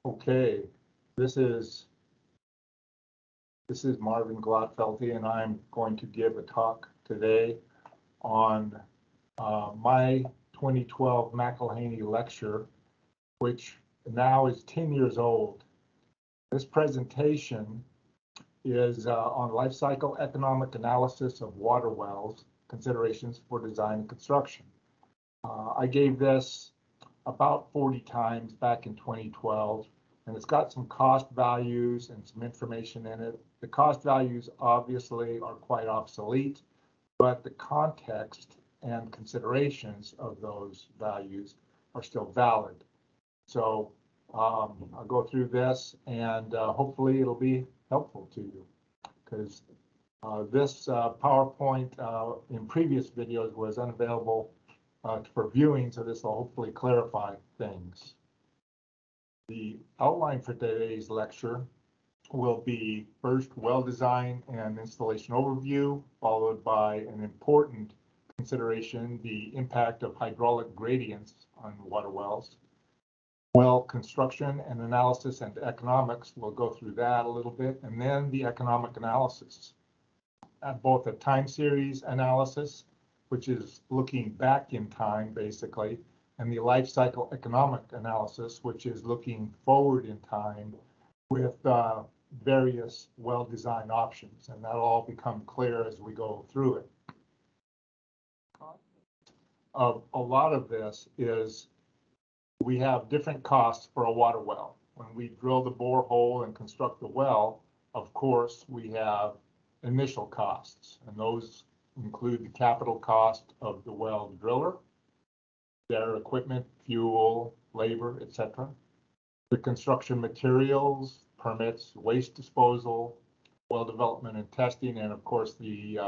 Okay, this is Marvin Glotfelty, and I'm going to give a talk today on my 2012 McEllhiney lecture, which now is 10 years old. This presentation is on life cycle economic analysis of water wells, considerations for design and construction. I gave this about 40 times back in 2012, and it's got some cost values and some information in it. The cost values obviously are quite obsolete, but the context and considerations of those values are still valid. So I'll go through this, and hopefully it'll be helpful to you, because this PowerPoint in previous videos was unavailable for viewing, so this will hopefully clarify things. The outline for today's lecture will be first well design and installation overview, followed by an important consideration, the impact of hydraulic gradients on water wells. Well construction and analysis and economics, we'll go through that a little bit, and then the economic analysis, both a time series analysis, which is looking back in time basically, and the life cycle economic analysis, which is looking forward in time with various well design options, and that'll all become clear as we go through it. A lot of this is we have different costs for a water well. When we drill the borehole and construct the well, of course, we have initial costs, and those include the capital cost of the well driller, their equipment, fuel, labor, etc. The construction materials, permits, waste disposal, well development and testing, and of course the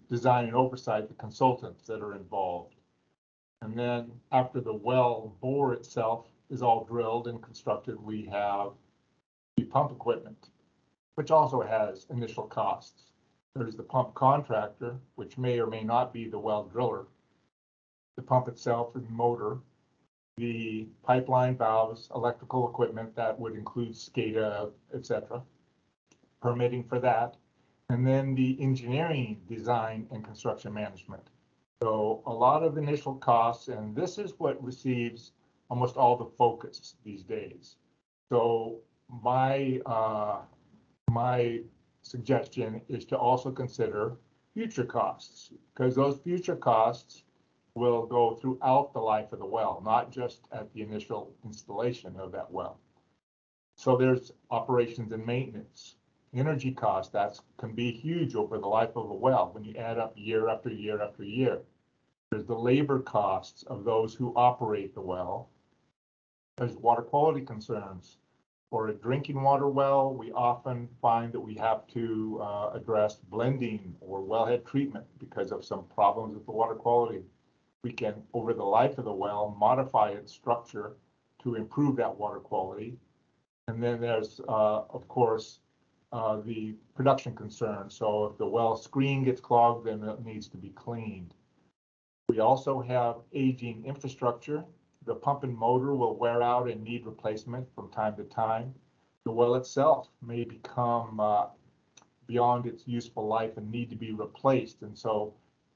design and oversight, the consultants that are involved. And then after the well bore itself is all drilled and constructed, we have the pump equipment, which also has initial costs. There's the pump contractor, which may or may not be the well driller, the pump itself and motor, the pipeline valves, electrical equipment that would include SCADA, etc., permitting for that, and then the engineering, design, and construction management. So a lot of initial costs, and this is what receives almost all the focus these days. So my suggestion is to also consider future costs, because those future costs will go throughout the life of the well, not just at the initial installation of that well. So there's operations and maintenance. Energy costs, that can be huge over the life of a well when you add up year after year after year. There's the labor costs of those who operate the well. There's water quality concerns. For a drinking water well, we often find that we have to address blending or wellhead treatment because of some problems with the water quality. We can, over the life of the well, modify its structure to improve that water quality. And then there's, of course, the production concerns. So if the well screen gets clogged, then it needs to be cleaned. We also have aging infrastructure. The pump and motor will wear out and need replacement from time to time. The well itself may become beyond its useful life and need to be replaced. And so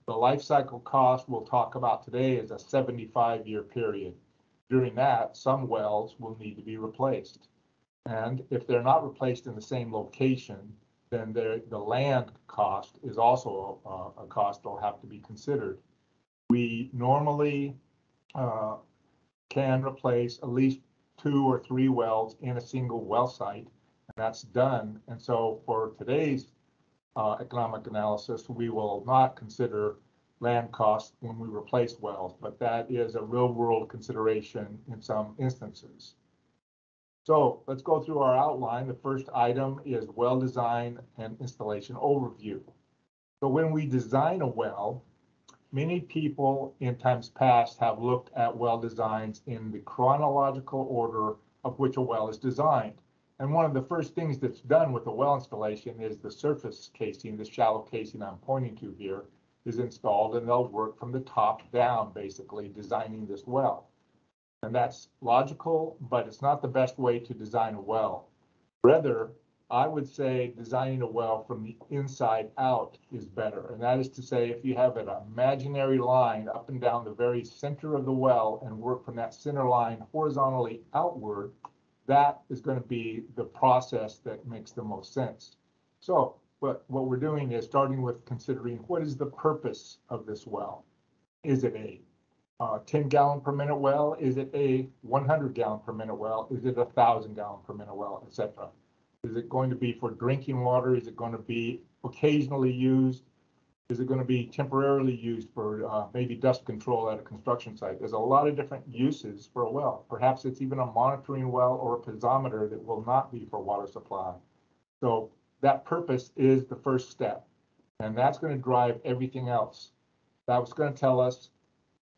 the life cycle cost we'll talk about today is a 75-year period. During that, some wells will need to be replaced. And if they're not replaced in the same location, then the land cost is also a cost that will have to be considered. We normally can replace at least 2 or 3 wells in a single well site, and that's done. And so for today's economic analysis, we will not consider land costs when we replace wells, but that is a real-world consideration in some instances. So let's go through our outline. The first item is well design and installation overview. So when we design a well, many people in times past have looked at well designs in the chronological order of which a well is designed. And one of the first things that's done with a well installation is the surface casing, the shallow casing I'm pointing to here, is installed, and they'll work from the top down, basically designing this well. And that's logical, but it's not the best way to design a well. Rather, I would say designing a well from the inside out is better. And that is to say, if you have an imaginary line up and down the very center of the well and work from that center line horizontally outward, that is going to be the process that makes the most sense. So what we're doing is starting with considering what is the purpose of this well. Is it a 10 gallon per minute well? Is it a 100 gallon per minute well? Is it a 1,000 gallon per minute well, etc.? Is it going to be for drinking water? Is it going to be occasionally used? Is it going to be temporarily used for maybe dust control at a construction site? There's a lot of different uses for a well. Perhaps it's even a monitoring well or a piezometer that will not be for water supply. So that purpose is the first step, and that's going to drive everything else. That's going to tell us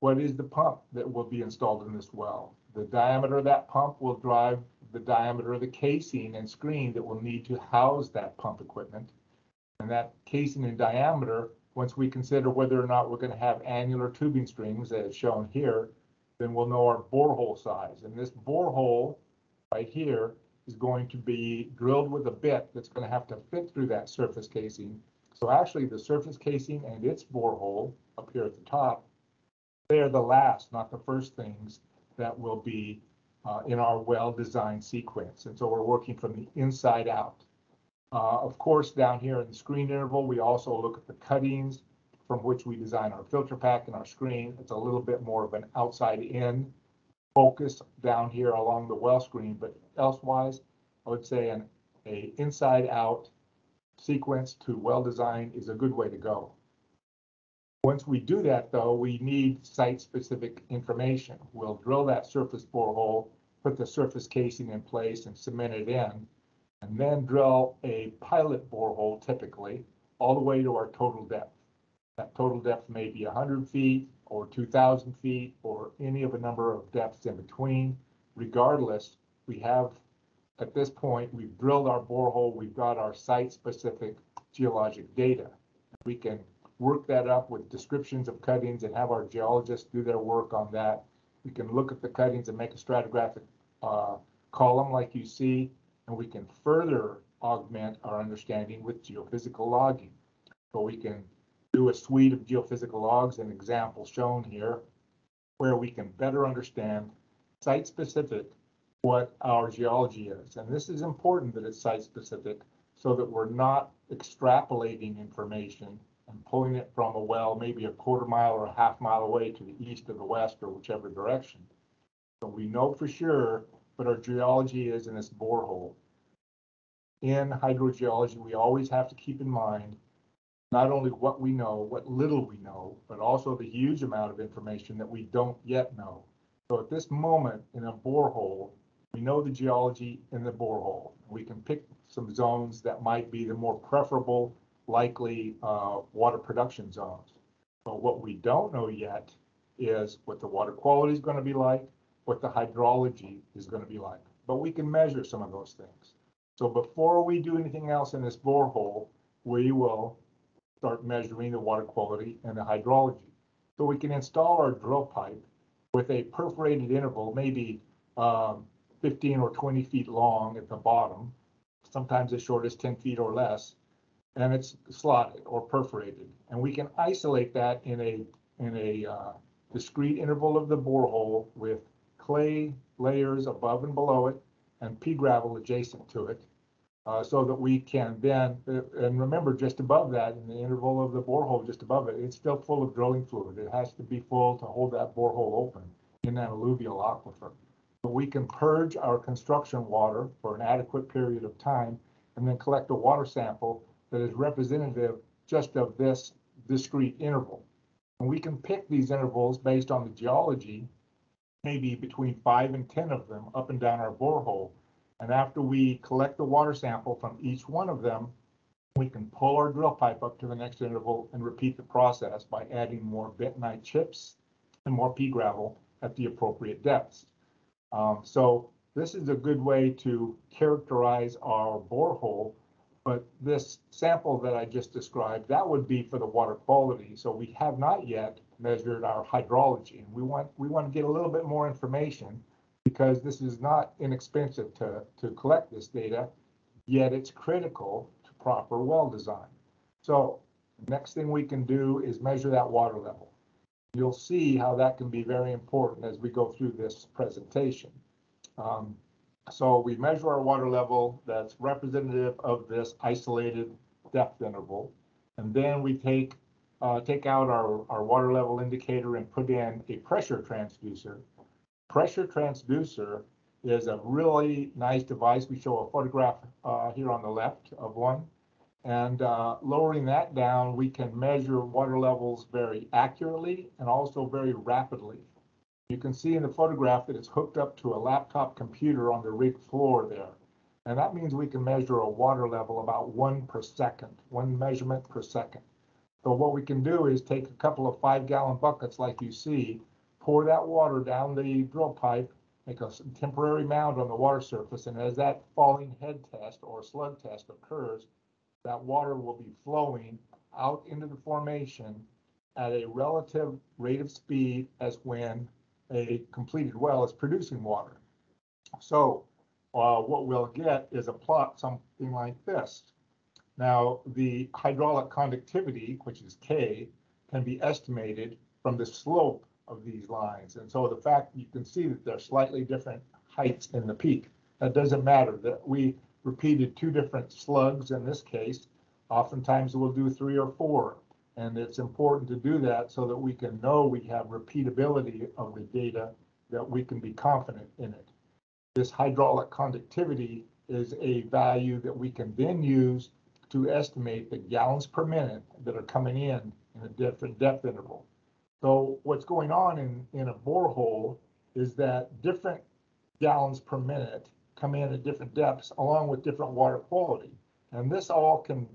what is the pump that will be installed in this well. The diameter of that pump will drive the diameter of the casing and screen that will need to house that pump equipment. And that casing and diameter, once we consider whether or not we're going to have annular tubing strings as shown here, then we'll know our borehole size. And this borehole right here is going to be drilled with a bit that's going to have to fit through that surface casing. So actually the surface casing and its borehole up here at the top, they are the last, not the first things that will be in our well design sequence. And so we're working from the inside out. Of course, down here in the screen interval, we also look at the cuttings from which we design our filter pack and our screen. It's a little bit more of an outside in focus down here along the well screen, but elsewise, I would say an inside out sequence to well design is a good way to go. Once we do that, though, we need site-specific information. We'll drill that surface borehole, put the surface casing in place and cement it in, and then drill a pilot borehole, typically, all the way to our total depth. That total depth may be 100 feet or 2,000 feet or any of a number of depths in between. Regardless, we have, at this point, we've drilled our borehole, we've got our site-specific geologic data. We can work that up with descriptions of cuttings and have our geologists do their work on that. We can look at the cuttings and make a stratigraphic column like you see, and we can further augment our understanding with geophysical logging. So we can do a suite of geophysical logs, an example shown here, where we can better understand site-specific what our geology is. And this is important that it's site-specific so that we're not extrapolating information and pulling it from a well maybe a quarter mile or a half mile away to the east or the west or whichever direction. So we know for sure what our geology is in this borehole. In hydrogeology, we always have to keep in mind not only what we know, what little we know, but also the huge amount of information that we don't yet know. So at this moment in a borehole, we know the geology in the borehole. We can pick some zones that might be the more preferable, likely water production zones. But what we don't know yet is what the water quality is going to be like, what the hydrology is going to be like. But we can measure some of those things. So before we do anything else in this borehole, we will start measuring the water quality and the hydrology. So we can install our drill pipe with a perforated interval, maybe 15 or 20 feet long at the bottom, sometimes as short as 10 feet or less, and it's slotted or perforated. And we can isolate that in a discrete interval of the borehole with clay layers above and below it and pea gravel adjacent to it, so that we can then, and remember just above that, in the interval of the borehole just above it, it's still full of drilling fluid. It has to be full to hold that borehole open in that alluvial aquifer. But we can purge our construction water for an adequate period of time and then collect a water sample that is representative just of this discrete interval. And we can pick these intervals based on the geology, maybe between 5 and 10 of them up and down our borehole. And after we collect the water sample from each one of them, we can pull our drill pipe up to the next interval and repeat the process by adding more bentonite chips and more pea gravel at the appropriate depths. So this is a good way to characterize our borehole, but this sample that I just described, that would be for the water quality. So we have not yet measured our hydrology. And we want to get a little bit more information because this is not inexpensive to collect this data, yet it's critical to proper well design. So the next thing we can do is measure that water level. You'll see how that can be very important as we go through this presentation. So we measure our water level that's representative of this isolated depth interval. And then we take out our water level indicator and put in a pressure transducer. Pressure transducer is a really nice device. We show a photograph here on the left of one. And lowering that down, we can measure water levels very accurately and also very rapidly. You can see in the photograph that it's hooked up to a laptop computer on the rig floor there. And that means we can measure a water level about 1 per second, 1 measurement per second. So what we can do is take a couple of 5-gallon buckets like you see, pour that water down the drill pipe, make a temporary mound on the water surface, and as that falling head test or slug test occurs, that water will be flowing out into the formation at a relative rate of speed as when a completed well is producing water. So what we'll get is a plot something like this. Now, the hydraulic conductivity, which is K, can be estimated from the slope of these lines. And so the fact you can see that they're slightly different heights in the peak. That doesn't matter. That we repeated 2 different slugs in this case. Oftentimes we'll do 3 or 4. And it's important to do that so that we can know we have repeatability of the data, that we can be confident in it. This hydraulic conductivity is a value that we can then use to estimate the gallons per minute that are coming in a different depth interval. So what's going on in a borehole is that different gallons per minute come in at different depths along with different water quality. And this all can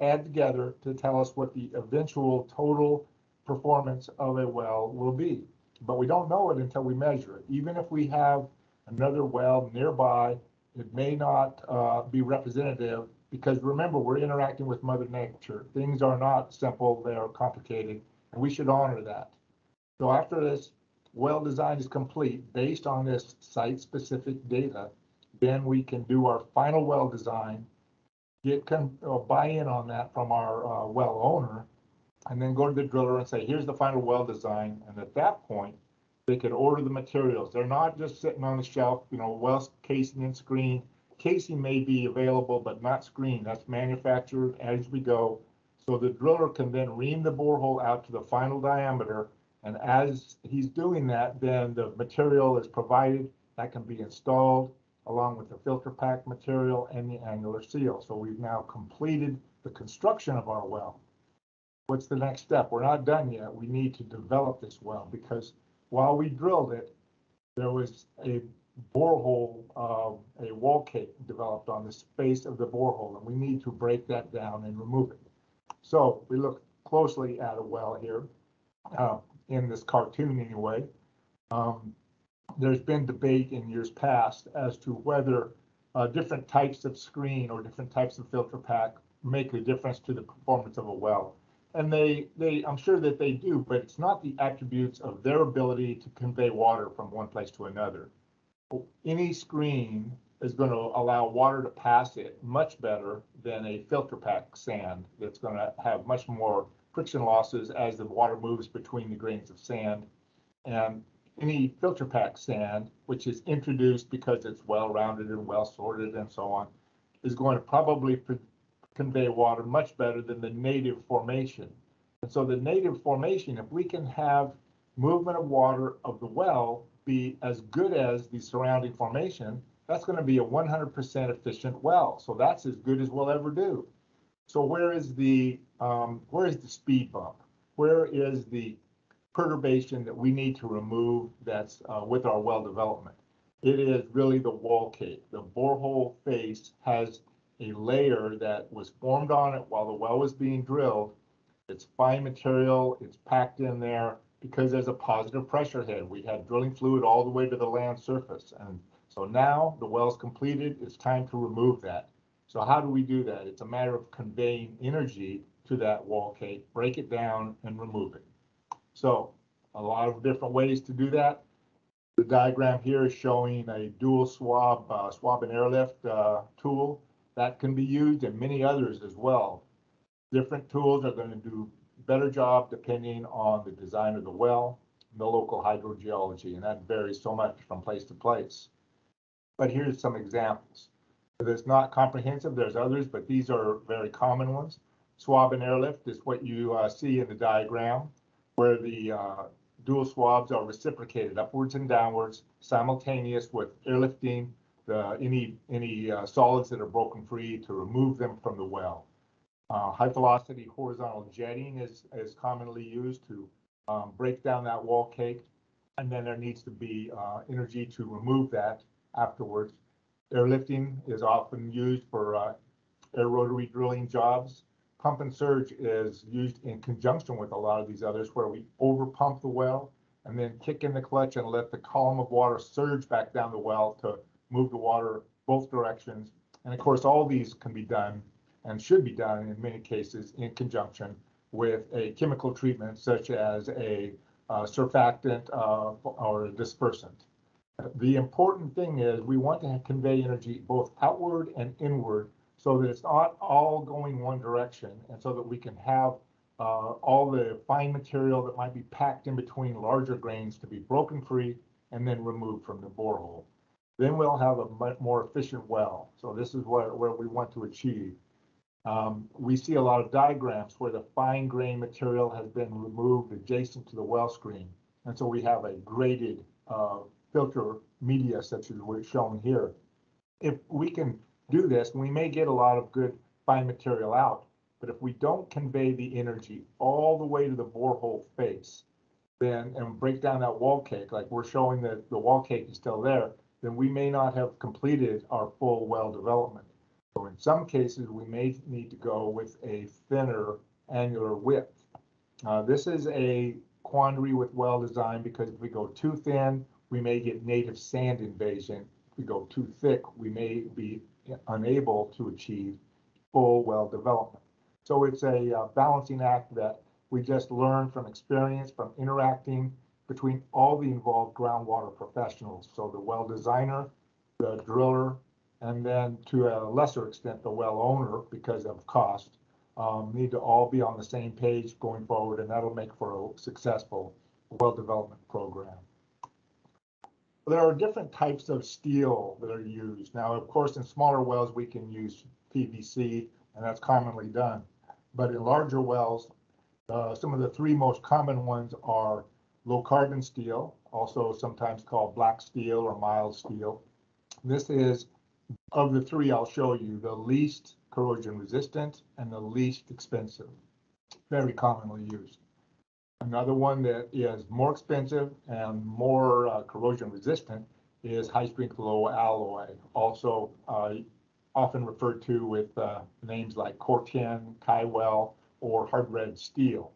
add together to tell us what the eventual total performance of a well will be. But we don't know it until we measure it. Even if we have another well nearby, it may not be representative, because remember, we're interacting with Mother Nature. Things are not simple, they are complicated, and we should honor that. So after this well design is complete, based on this site-specific data, then we can do our final well design, get buy-in on that from our well owner, and then go to the driller and say, here's the final well design. And at that point, they can order the materials. They're not just sitting on the shelf, well casing and screen. Casing may be available, but not screen. That's manufactured as we go. So the driller can then ream the borehole out to the final diameter. And as he's doing that, then the material is provided that can be installed along with the filter pack material and the annular seal. So we've now completed the construction of our well. What's the next step? We're not done yet. We need to develop this well, because while we drilled it, there was a borehole, a wall cake developed on the space of the borehole, and we need to break that down and remove it. So we look closely at a well here, in this cartoon anyway. There's been debate in years past as to whether different types of screen or different types of filter pack make a difference to the performance of a well. And I'm sure that they do, but it's not the attributes of their ability to convey water from one place to another. Any screen is going to allow water to pass it much better than a filter pack sand that's going to have much more friction losses as the water moves between the grains of sand. And any filter pack sand, which is introduced because it's well-rounded and well-sorted and so on, is going to probably convey water much better than the native formation. And so the native formation, if we can have movement of water of the well be as good as the surrounding formation, that's going to be a 100% efficient well. So that's as good as we'll ever do. So where is the speed bump? Where is the perturbation that we need to remove that's with our well development? It is really the wall cake. The borehole face has a layer that was formed on it while the well was being drilled. It's fine material, it's packed in there because there's a positive pressure head. We had drilling fluid all the way to the land surface. And so now the well's completed, it's time to remove that. So how do we do that? It's a matter of conveying energy to that wall cake, break it down and remove it. So a lot of different ways to do that. The diagram here is showing a dual swab, swab and airlift tool that can be used, and many others as well. Different tools are going to do better job depending on the design of the well, the local hydrogeology, and that varies so much from place to place. But here's some examples. It's not comprehensive, there's others, but these are very common ones. Swab and airlift is what you see in the diagram, where the dual swabs are reciprocated upwards and downwards, simultaneous with airlifting any solids that are broken free to remove them from the well. High velocity horizontal jetting is commonly used to break down that wall cake, and then there needs to be energy to remove that afterwards. Airlifting is often used for air rotary drilling jobs. Pump and surge is used in conjunction with a lot of these others, where we over pump the well and then kick in the clutch and let the column of water surge back down the well to move the water both directions. And of course, all these can be done and should be done in many cases in conjunction with a chemical treatment such as a surfactant or a dispersant. The important thing is we want to convey energy both outward and inward so that it's not all going one direction, and so that we can have all the fine material that might be packed in between larger grains to be broken free and then removed from the borehole. Then we'll have a much more efficient well. So this is where we want to achieve. We see a lot of diagrams where the fine grain material has been removed adjacent to the well screen. And so we have a graded filter media such as what's shown here. If we can do this, we may get a lot of good fine material out, but if we don't convey the energy all the way to the borehole face, then and break down that wall cake, like we're showing that the wall cake is still there, then we may not have completed our full well development. So in some cases, we may need to go with a thinner annular width. This is a quandary with well design, because if we go too thin, we may get native sand invasion. If we go too thick, we may be unable to achieve full well development. So it's a balancing act that we just learn from experience, from interacting between all the involved groundwater professionals. So the well designer, the driller, and then to a lesser extent, the well owner, because of cost, need to all be on the same page going forward, and that'll make for a successful well development program. There are different types of steel that are used. Now, of course, in smaller wells, we can use PVC, and that's commonly done. But in larger wells, some of the three most common ones are low carbon steel, also sometimes called black steel or mild steel. This is, of the three I'll show you, the least corrosion resistant and the least expensive, very commonly used. Another one that is more expensive and more corrosion resistant is high strength low alloy, also often referred to with names like Corten, Kywell, or hard red steel.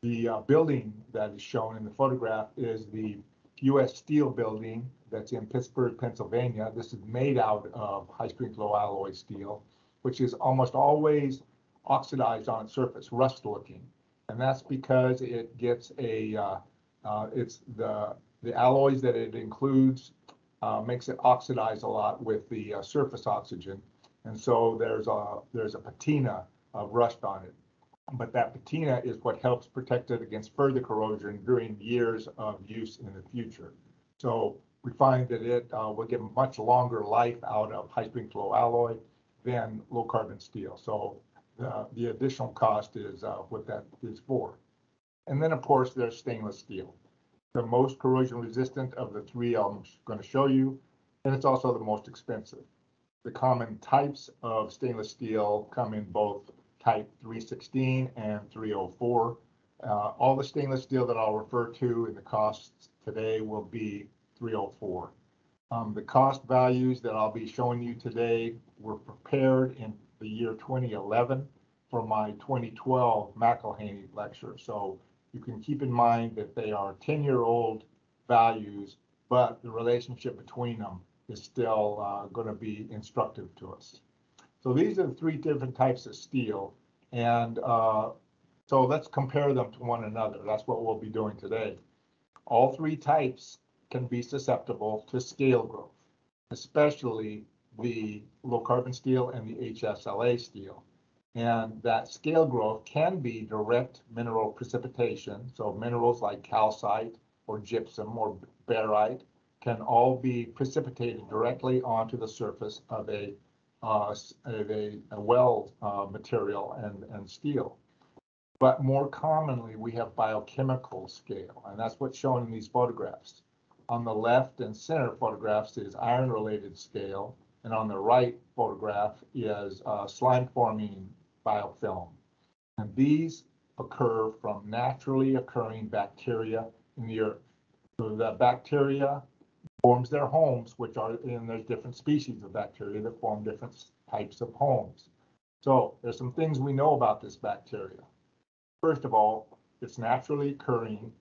The building that is shown in the photograph is the U.S. Steel building that's in Pittsburgh, Pennsylvania. This is made out of high strength low alloy steel, which is almost always oxidized on its surface, rust looking. And that's because it gets it's the alloys that it includes makes it oxidize a lot with the surface oxygen. And so there's a patina of rust on it. But that patina is what helps protect it against further corrosion during years of use in the future. So we find that it will give much longer life out of high strength low alloy than low carbon steel. So the additional cost is what that is for. And then, of course, there's stainless steel, the most corrosion resistant of the three I'm going to show you, and it's also the most expensive. The common types of stainless steel come in both type 316 and 304. All the stainless steel that I'll refer to in the costs today will be 304. The cost values that I'll be showing you today were prepared in the year 2011 for my 2012 McEllhiney lecture. So you can keep in mind that they are 10-year-old values, but the relationship between them is still going to be instructive to us. So these are the three different types of steel, and So let's compare them to one another. That's what we'll be doing today. All three types can be susceptible to scale growth, especially the low carbon steel and the HSLA steel. And that scale growth can be direct mineral precipitation. So minerals like calcite or gypsum or barite can all be precipitated directly onto the surface of a weld material and steel. But more commonly, we have biochemical scale, and that's what's shown in these photographs. On the left and center photographs is iron-related scale, and on the right photograph is slime-forming biofilm. And these occur from naturally occurring bacteria in the earth. So the bacteria forms their homes, which are, and there's different species of bacteria that form different types of homes. So there's some things we know about this bacteria. First of all, it's naturally occurring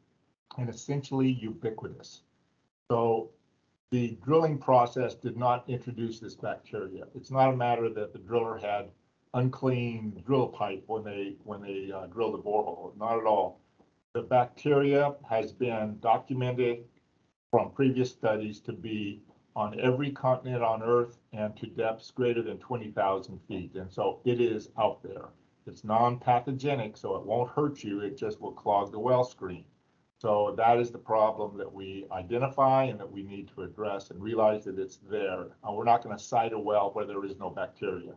and essentially ubiquitous. So the drilling process did not introduce this bacteria. It's not a matter that the driller had unclean drill pipe when they drilled the borehole. Not at all. The bacteria has been documented from previous studies to be on every continent on Earth and to depths greater than 20,000 feet. And so it is out there. It's non-pathogenic, so it won't hurt you. It just will clog the well screen. So that is the problem that we identify and that we need to address and realize that it's there. We're not going to site a well where there is no bacteria.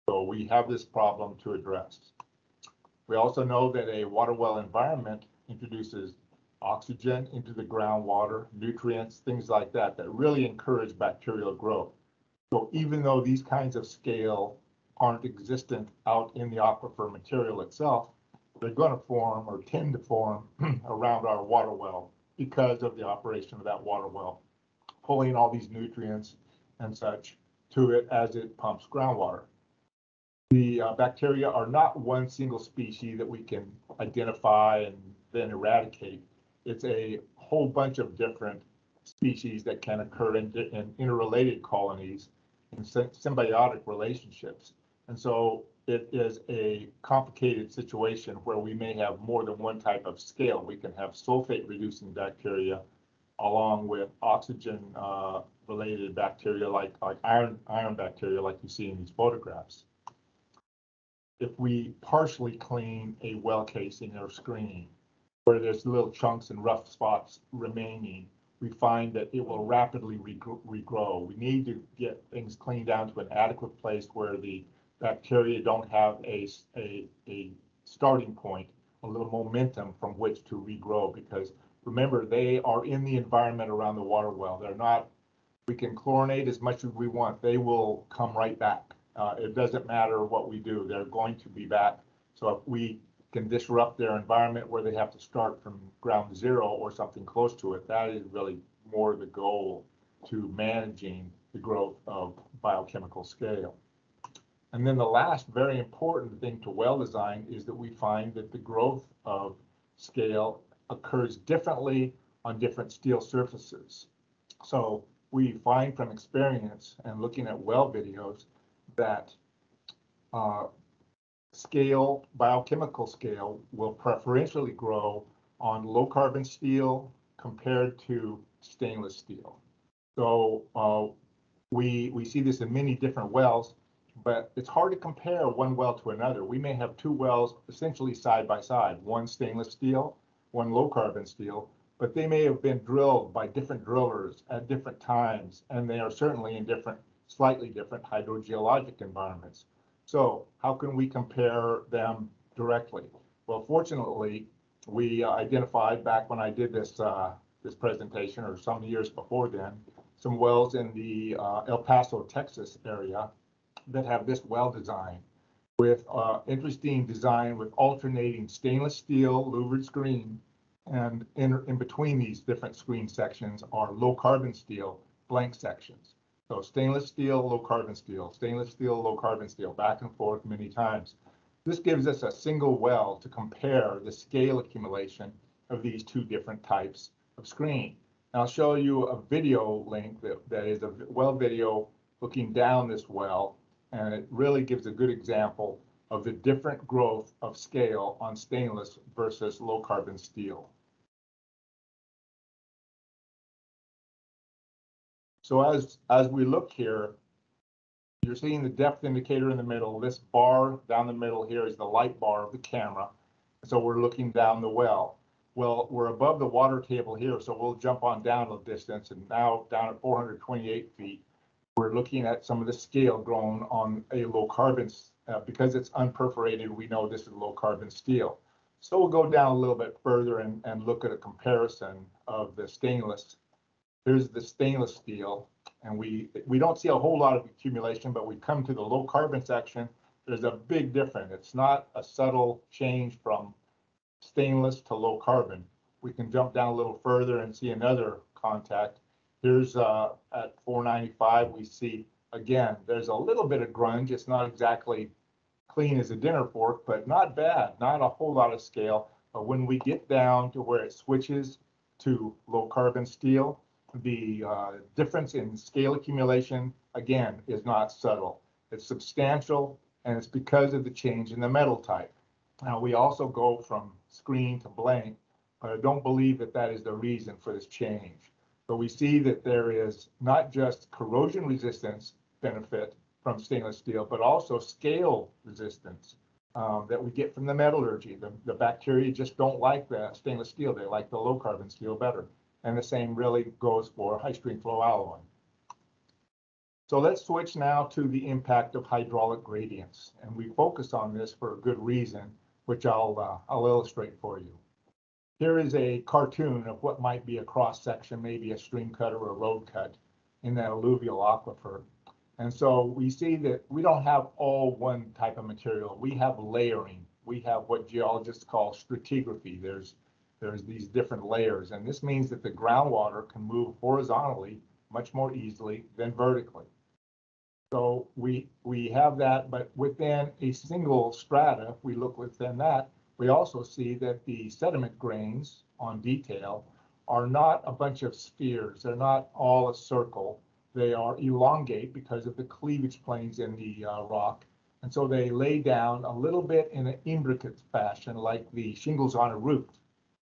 So we have this problem to address. We also know that a water well environment introduces oxygen into the groundwater, nutrients, things like that, that really encourage bacterial growth. So even though these kinds of scale aren't existent out in the aquifer material itself, they're going to form or tend to form around our water well because of the operation of that water well, pulling all these nutrients and such to it as it pumps groundwater. The bacteria are not one single species that we can identify and then eradicate. It's a whole bunch of different species that can occur in interrelated colonies in symbiotic relationships. And so it is a complicated situation where we may have more than one type of scale. We can have sulfate-reducing bacteria along with oxygen-related bacteria like iron bacteria like you see in these photographs. If we partially clean a well casing or screen where there's little chunks and rough spots remaining, we find that it will rapidly regrow. We need to get things cleaned down to an adequate place where the bacteria don't have a starting point, a little momentum from which to regrow, because remember, they are in the environment around the water well. They're not, we can chlorinate as much as we want. They will come right back. It doesn't matter what we do. They're going to be back. So if we can disrupt their environment where they have to start from ground zero or something close to it, that is really more the goal to managing the growth of biochemical scale. And then the last very important thing to well design is that we find that the growth of scale occurs differently on different steel surfaces. So we find from experience and looking at well videos that biochemical scale will preferentially grow on low carbon steel compared to stainless steel. So we see this in many different wells, but it's hard to compare one well to another. We may have two wells essentially side by side, one stainless steel, one low carbon steel, but they may have been drilled by different drillers at different times, and they are certainly in slightly different hydrogeologic environments. So how can we compare them directly? Well, fortunately, we identified back when I did this presentation, or some years before then, some wells in the El Paso, Texas area that have this well design with interesting design with alternating stainless steel louvered screen, and in between these different screen sections are low carbon steel blank sections. So stainless steel, low carbon steel, stainless steel, low carbon steel, back and forth many times. This gives us a single well to compare the scale accumulation of these two different types of screen. And I'll show you a video link that is a well video looking down this well, and it really gives a good example of the different growth of scale on stainless versus low carbon steel. So as we look here, you're seeing the depth indicator in the middle. This bar down the middle here is the light bar of the camera. So we're looking down the well. Well, we're above the water table here, so we'll jump on down a distance, and now down at 428 feet, we're looking at some of the scale grown on a low carbon, because it's unperforated, we know this is low carbon steel. So we'll go down a little bit further and look at a comparison of the stainless. Here's the stainless steel, and we don't see a whole lot of accumulation, but we come to the low carbon section, there's a big difference. It's not a subtle change from stainless to low carbon. We can jump down a little further and see another contact. Here's at 495, we see, again, there's a little bit of grunge. It's not exactly clean as a dinner fork, but not bad, not a whole lot of scale. But when we get down to where it switches to low carbon steel, the difference in scale accumulation, again, is not subtle. It's substantial, and it's because of the change in the metal type. Now, we also go from screen to blank, but I don't believe that that is the reason for this change. But we see that there is not just corrosion resistance benefit from stainless steel, but also scale resistance that we get from the metallurgy. The bacteria just don't like the stainless steel. They like the low carbon steel better. And the same really goes for high stream flow alloy. So let's switch now to the impact of hydraulic gradients. And we focus on this for a good reason, which I'll illustrate for you. Here is a cartoon of what might be a cross section, maybe a stream cut or a road cut in that alluvial aquifer. And so we see that we don't have all one type of material. We have layering. We have what geologists call stratigraphy. There's these different layers, and this means that the groundwater can move horizontally much more easily than vertically. So we have that, but within a single strata, if we look within that, we also see that the sediment grains on detail are not a bunch of spheres. They're not all a circle. They are elongate because of the cleavage planes in the rock. And so they lay down a little bit in an imbricate fashion, like the shingles on a roof.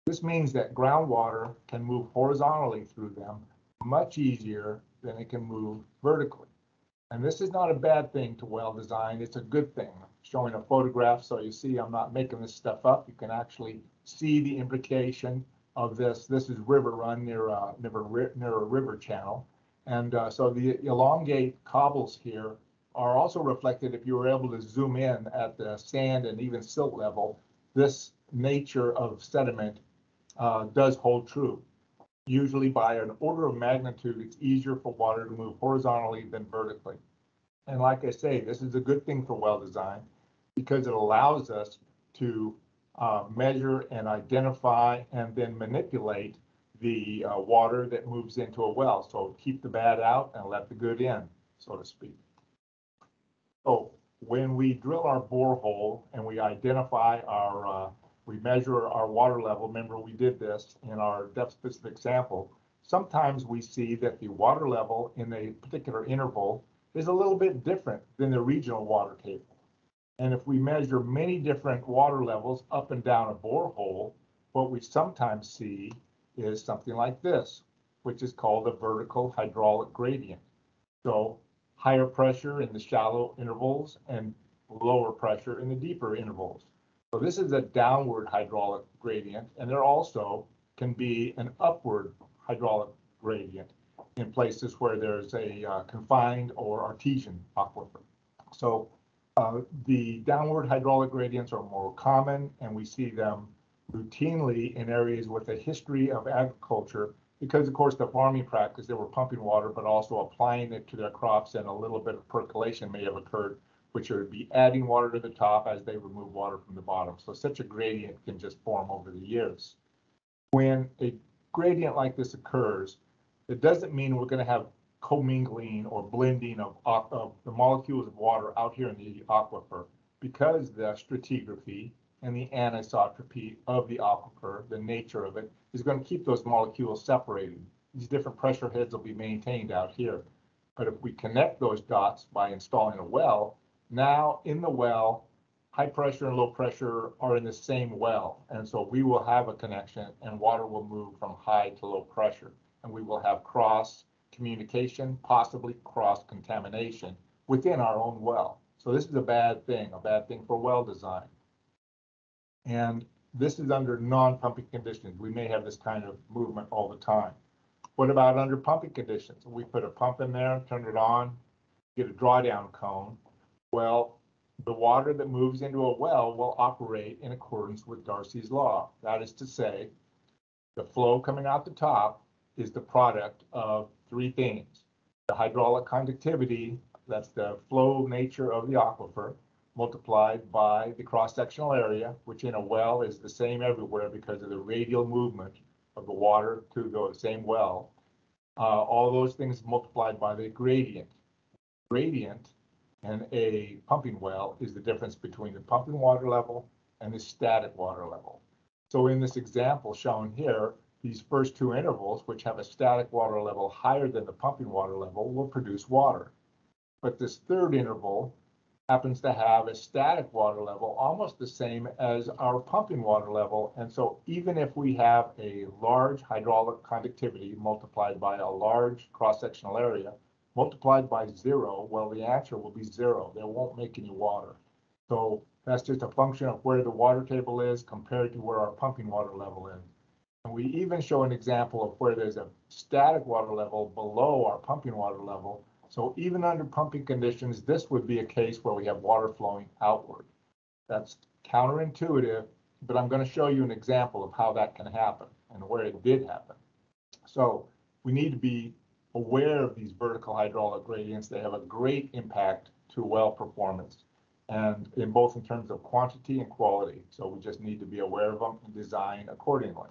This means that groundwater can move horizontally through them much easier than it can move vertically. And this is not a bad thing to well design. It's a good thing. I'm showing a photograph, so you see I'm not making this stuff up. You can actually see the imbrication of this. This is river run near a river channel. And so the elongate cobbles here are also reflected. If you were able to zoom in at the sand and even silt level, this nature of sediment does hold true. Usually by an order of magnitude, it's easier for water to move horizontally than vertically. And like I say, this is a good thing for well design because it allows us to measure and identify and then manipulate the water that moves into a well. So keep the bad out and let the good in, so to speak. So when we drill our borehole and we identify our we measure our water level. Remember, we did this in our depth-specific sample. Sometimes we see that the water level in a particular interval is a little bit different than the regional water table. And if we measure many different water levels up and down a borehole, what we sometimes see is something like this, which is called a vertical hydraulic gradient. So higher pressure in the shallow intervals and lower pressure in the deeper intervals. So this is a downward hydraulic gradient, and there also can be an upward hydraulic gradient in places where there's a confined or artesian aquifer. So the downward hydraulic gradients are more common, and we see them routinely in areas with a history of agriculture because, of course, the farming practice, they were pumping water, but also applying it to their crops, and a little bit of percolation may have occurred, which would be adding water to the top as they remove water from the bottom. So such a gradient can just form over the years. When a gradient like this occurs, it doesn't mean we're going to have commingling or blending of the molecules of water out here in the aquifer, because the stratigraphy and the anisotropy of the aquifer, the nature of it, is going to keep those molecules separated. These different pressure heads will be maintained out here. But if we connect those dots by installing a well, now in the well, high pressure and low pressure are in the same well. And so we will have a connection and water will move from high to low pressure. And we will have cross communication, possibly cross contamination within our own well. So this is a bad thing for well design. And this is under non-pumping conditions. We may have this kind of movement all the time. What about under pumping conditions? We put a pump in there, turn it on, get a drawdown cone. Well, the water that moves into a well will operate in accordance with Darcy's law. That is to say, the flow coming out the top is the product of three things. The hydraulic conductivity, that's the flow nature of the aquifer, multiplied by the cross-sectional area, which in a well is the same everywhere because of the radial movement of the water to the same well. All those things multiplied by the gradient. Gradient in a pumping well is the difference between the pumping water level and the static water level. So in this example shown here, these first two intervals, which have a static water level higher than the pumping water level, will produce water. But this third interval happens to have a static water level almost the same as our pumping water level. And so even if we have a large hydraulic conductivity multiplied by a large cross-sectional area, multiplied by 0, well, the answer will be 0. They won't make any water. So that's just a function of where the water table is compared to where our pumping water level is. And we even show an example of where there's a static water level below our pumping water level. So even under pumping conditions, this would be a case where we have water flowing outward. That's counterintuitive, but I'm going to show you an example of how that can happen and where it did happen. So we need to be aware of these vertical hydraulic gradients. They have a great impact to well performance, and in both in terms of quantity and quality. So we just need to be aware of them and design accordingly.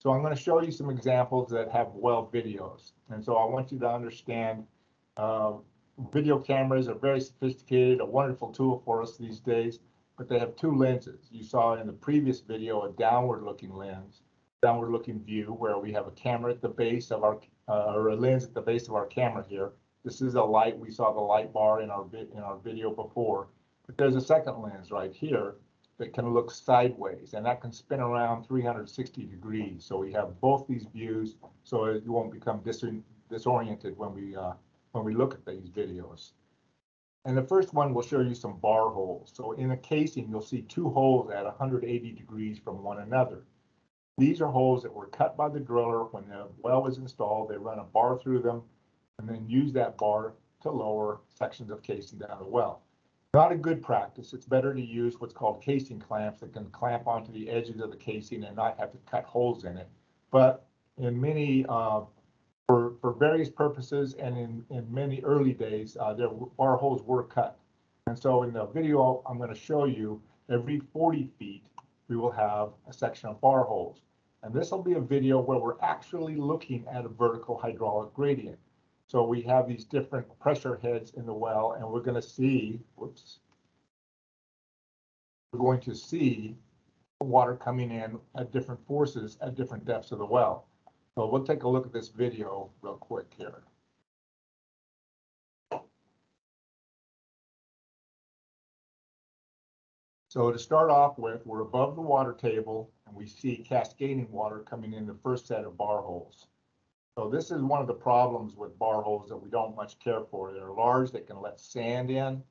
So I'm going to show you some examples that have well videos. And so I want you to understand video cameras are very sophisticated, a wonderful tool for us these days, but they have two lenses. You saw in the previous video a downward looking lens, downward looking view, where we have a camera at the base of our, or a lens at the base of our camera here. This is a light. We saw the light bar in our video before, but there's a second lens right here that can look sideways, and that can spin around 360 degrees. So we have both these views, so you won't become disoriented when we look at these videos. And the first one will show you some bar holes. So in a casing, you'll see two holes at 180 degrees from one another. These are holes that were cut by the driller when the well was installed. They run a bar through them and then use that bar to lower sections of casing down the well. Not a good practice. It's better to use what's called casing clamps that can clamp onto the edges of the casing and not have to cut holes in it. But in many, for various purposes and in many early days, their bar holes were cut. And so in the video I'm going to show you, every 40 feet, we will have a section of bar holes. And this will be a video where we're actually looking at a vertical hydraulic gradient. So we have these different pressure heads in the well, and we're going to see, we're going to see water coming in at different forces at different depths of the well. So we'll take a look at this video real quick here. So to start off with, we're above the water table, and we see cascading water coming in the first set of bar holes. So this is one of the problems with bar holes that we don't much care for. They're large, they can let sand in,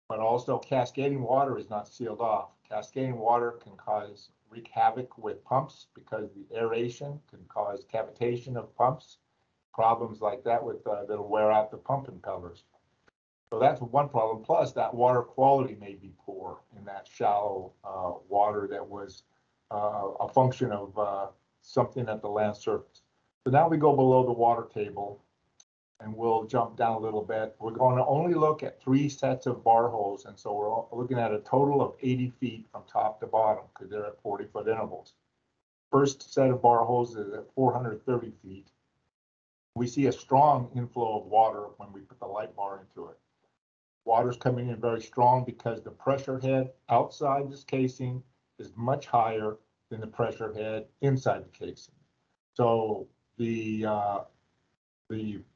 but also cascading water is not sealed off. Cascading water can wreak havoc with pumps because the aeration can cause cavitation of pumps, problems like that with that'll wear out the pump impellers. So that's one problem. Plus, that water quality may be poor in that shallow water that was a function of something at the land surface. So now we go below the water table, and we'll jump down a little bit. We're going to only look at 3 sets of bar holes, and so we're looking at a total of 80 feet from top to bottom because they're at 40-foot intervals. First set of bar holes is at 430 feet. We see a strong inflow of water when we put the light bar into it. Water's coming in very strong because the pressure head outside this casing is much higher than the pressure head inside the casing. So the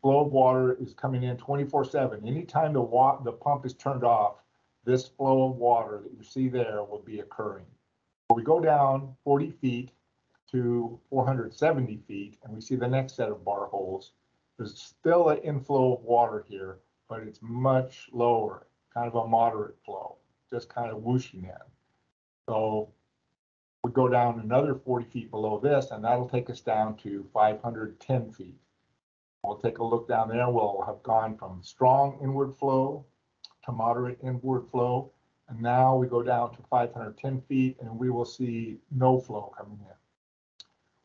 flow of water is coming in 24/7. Anytime the pump is turned off, this flow of water that you see there will be occurring. We go down 40 feet to 470 feet, and we see the next set of bar holes. There's still an inflow of water here, but it's much lower, kind of a moderate flow, just kind of whooshing in. So we go down another 40 feet below this, and that'll take us down to 510 feet. We'll take a look down there. We'll have gone from strong inward flow to moderate inward flow, and now we go down to 510 feet, and we will see no flow coming in.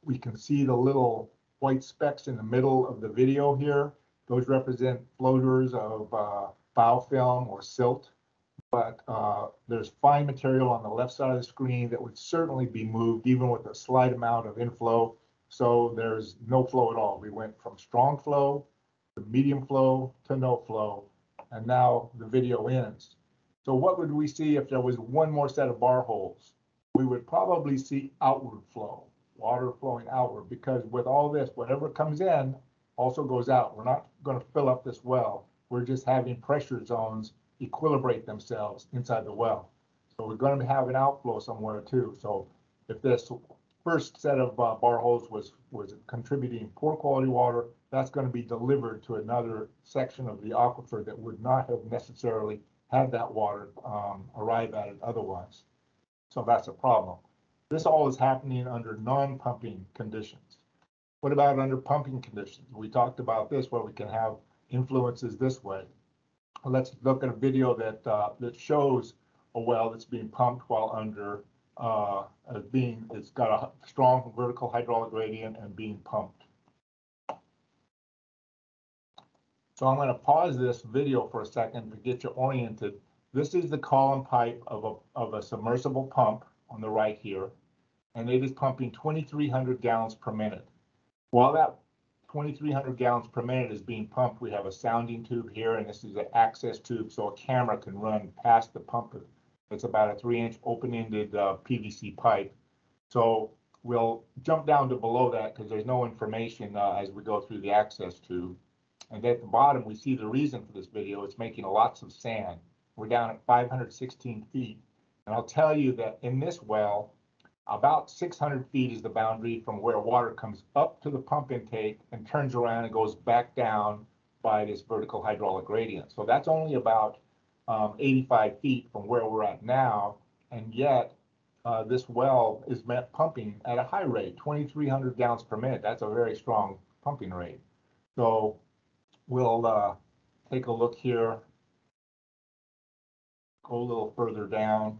We can see the little white specks in the middle of the video here. Those represent floaters of biofilm or silt, but there's fine material on the left side of the screen that would certainly be moved even with a slight amount of inflow. So there's no flow at all. We went from strong flow to medium flow to no flow, and now the video ends. So what would we see if there was one more set of bar holes? We would probably see outward flow, water flowing outward, because with all this, whatever comes in also goes out. We're not going to fill up this well. We're just having pressure zones equilibrate themselves inside the well. So we're going to have an outflow somewhere too. So if this first set of bar holes was contributing poor quality water, that's going to be delivered to another section of the aquifer that would not have necessarily had that water arrive at it otherwise. So that's a problem. This all is happening under non-pumping conditions. What about under pumping conditions? We talked about this where we can have influences this way. Let's look at a video that shows a well that's being pumped while under it's got a strong vertical hydraulic gradient and being pumped. So I'm going to pause this video for a second to get you oriented. This is the column pipe of a submersible pump on the right here, and it is pumping 2,300 gallons per minute. While that 2,300 gallons per minute is being pumped, we have a sounding tube here, and this is an access tube so a camera can run past the pump. It's about a 3-inch open-ended PVC pipe. So we'll jump down to below that because there's no information as we go through the access tube. And at the bottom, we see the reason for this video. It's making lots of sand. We're down at 516 feet. And I'll tell you that in this well, about 600 feet is the boundary from where water comes up to the pump intake and turns around and goes back down by this vertical hydraulic gradient. So that's only about 85 feet from where we're at now. And yet this well is pumping at a high rate, 2,300 gallons per minute. That's a very strong pumping rate. So we'll take a look here, go a little further down.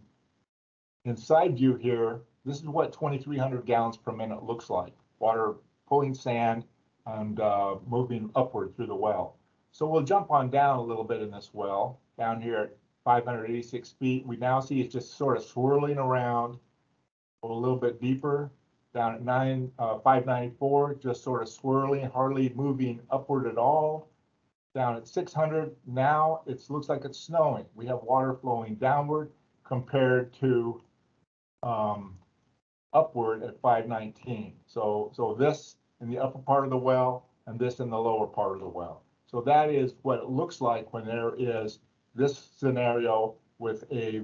In side view here, this is what 2,300 gallons per minute looks like. Water pulling sand and moving upward through the well. So we'll jump on down a little bit in this well. Down here at 586 feet, we now see it's just sort of swirling around. Go a little bit deeper. Down at 594, just sort of swirling, hardly moving upward at all. Down at 600, now it looks like it's snowing. We have water flowing downward compared to upward at 519. So this in the upper part of the well and this in the lower part of the well. So that is what it looks like when there is this scenario with a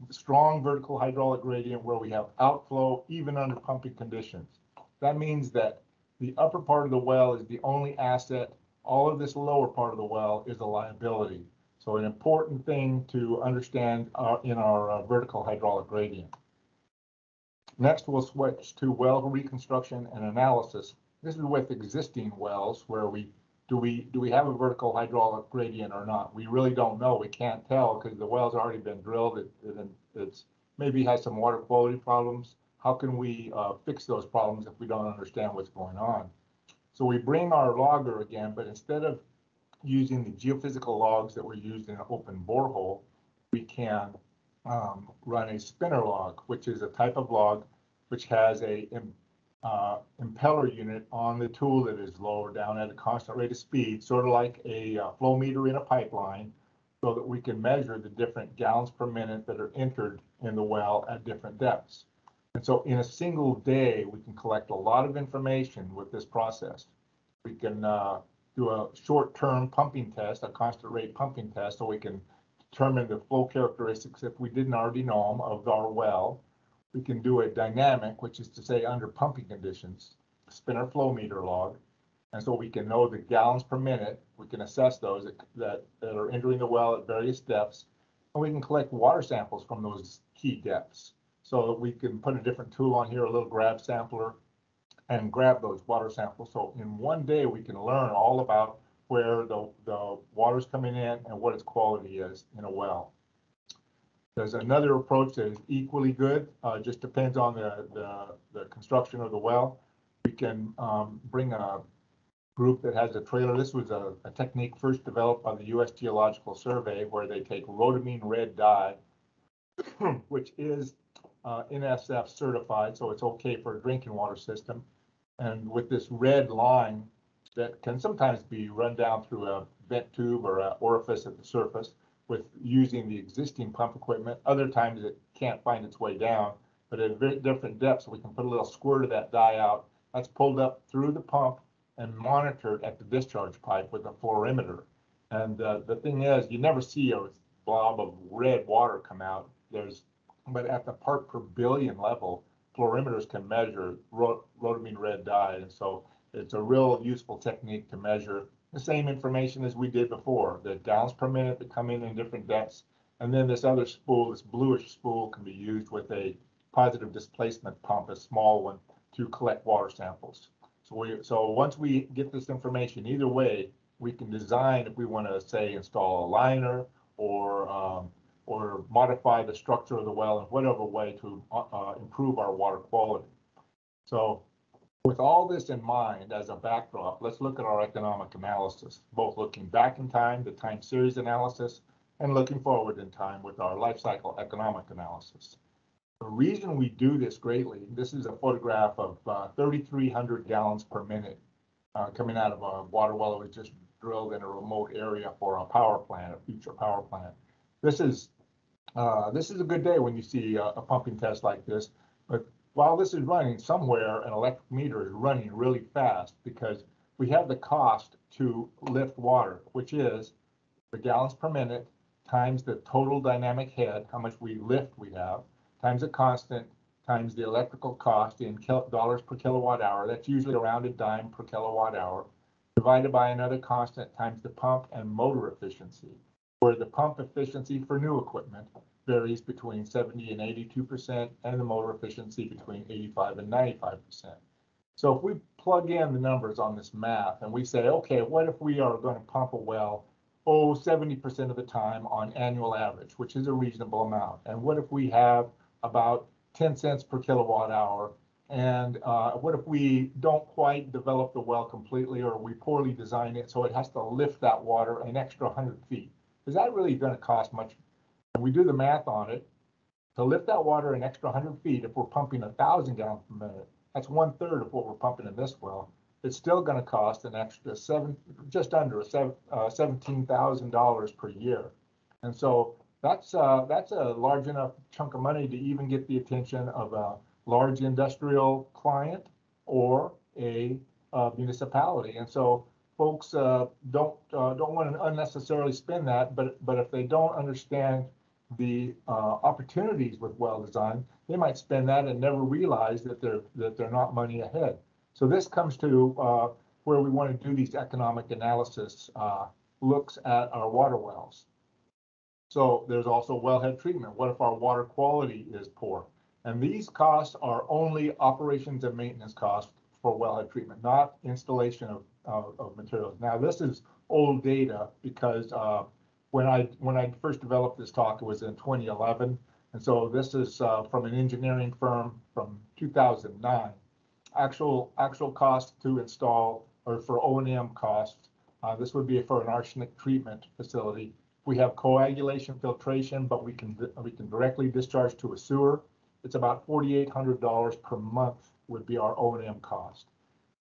strong vertical hydraulic gradient where we have outflow even under pumping conditions. That means that the upper part of the well is the only asset. All of this lower part of the well is a liability. So an important thing to understand in our vertical hydraulic gradient. Next, we'll switch to well reconstruction and analysis. This is with existing wells where do we have a vertical hydraulic gradient or not? We really don't know. We can't tell because the well's already been drilled. It's maybe has some water quality problems. How can we fix those problems if we don't understand what's going on? So we bring our logger again, but instead of using the geophysical logs that were used in an open borehole, we can run a spinner log, which is a type of log which has a impeller unit on the tool that is lower down at a constant rate of speed, sort of like a flow meter in a pipeline, so that we can measure the different gallons per minute that are entered in the well at different depths. And so in a single day, we can collect a lot of information with this process. We can do a short-term pumping test, a constant rate pumping test, so we can determine the flow characteristics, if we didn't already know them, of our well. We can do a dynamic, which is to say under pumping conditions, spin our flow meter log. And so we can know the gallons per minute. We can assess those that are entering the well at various depths. And we can collect water samples from those key depths. So that we can put a different tool on here, a little grab sampler, and grab those water samples. So in one day, we can learn all about where the water's coming in and what its quality is in a well. There's another approach that is equally good, just depends on the construction of the well. We can bring a group that has a trailer. This was a technique first developed by the U.S. Geological Survey, where they take rhodamine red dye, which is NSF certified, so it's okay for a drinking water system. And with this red line that can sometimes be run down through a vent tube or an orifice at the surface with using the existing pump equipment. Other times it can't find its way down, but at very different depths, we can put a little squirt of that dye out. That's pulled up through the pump and monitored at the discharge pipe with a fluorimeter. And the thing is, you never see a blob of red water come out. But at the part per billion level, fluorimeters can measure rhodamine red dye. And so it's a real useful technique to measure the same information as we did before, the gallons per minute that come in different depths. And then this other spool, this bluish spool, can be used with a positive displacement pump, a small one, to collect water samples. So once we get this information, either way, we can design, if we want to, say, install a liner or modify the structure of the well in whatever way to improve our water quality. So with all this in mind as a backdrop, let's look at our economic analysis, both looking back in time, the time series analysis, and looking forward in time with our life cycle economic analysis. The reason we do this greatly, this is a photograph of 3,300 gallons per minute coming out of a water well that was just drilled in a remote area for a power plant, a future power plant. This is a good day when you see a pumping test like this, but while this is running, somewhere an electric meter is running really fast because we have the cost to lift water, which is the gallons per minute times the total dynamic head, how much we have, times a constant, times the electrical cost in dollars per kilowatt hour. That's usually around a dime per kilowatt hour, divided by another constant times the pump and motor efficiency, where the pump efficiency for new equipment varies between 70 and 82%, and the motor efficiency between 85 and 95%. So if we plug in the numbers on this math and we say, okay, what if we are going to pump a well 70% of the time on annual average, which is a reasonable amount? And what if we have about 10 cents per kilowatt hour? And what if we don't quite develop the well completely, or we poorly design it so it has to lift that water an extra 100 feet? Is that really going to cost much? And we do the math on it. To lift that water an extra 100 feet, if we're pumping 1,000 gallons per minute, that's 1/3 of what we're pumping in this well. It's still going to cost an extra just under $17,000 per year. And so that's a large enough chunk of money to even get the attention of a large industrial client or a municipality. And so folks don't want to unnecessarily spend that, but if they don't understand the opportunities with well design, they might spend that and never realize that they're not money ahead. So this comes to where we want to do these economic analysis looks at our water wells. So there's also wellhead treatment. What if our water quality is poor? And these costs are only operations and maintenance costs for wellhead treatment, not installation of materials. Now this is old data because when I first developed this talk, it was in 2011. And so this is from an engineering firm from 2009. Actual cost to install, or for O&M costs, this would be for an arsenic treatment facility. We have coagulation filtration, but we can directly discharge to a sewer. It's about $4,800 per month would be our O&M cost.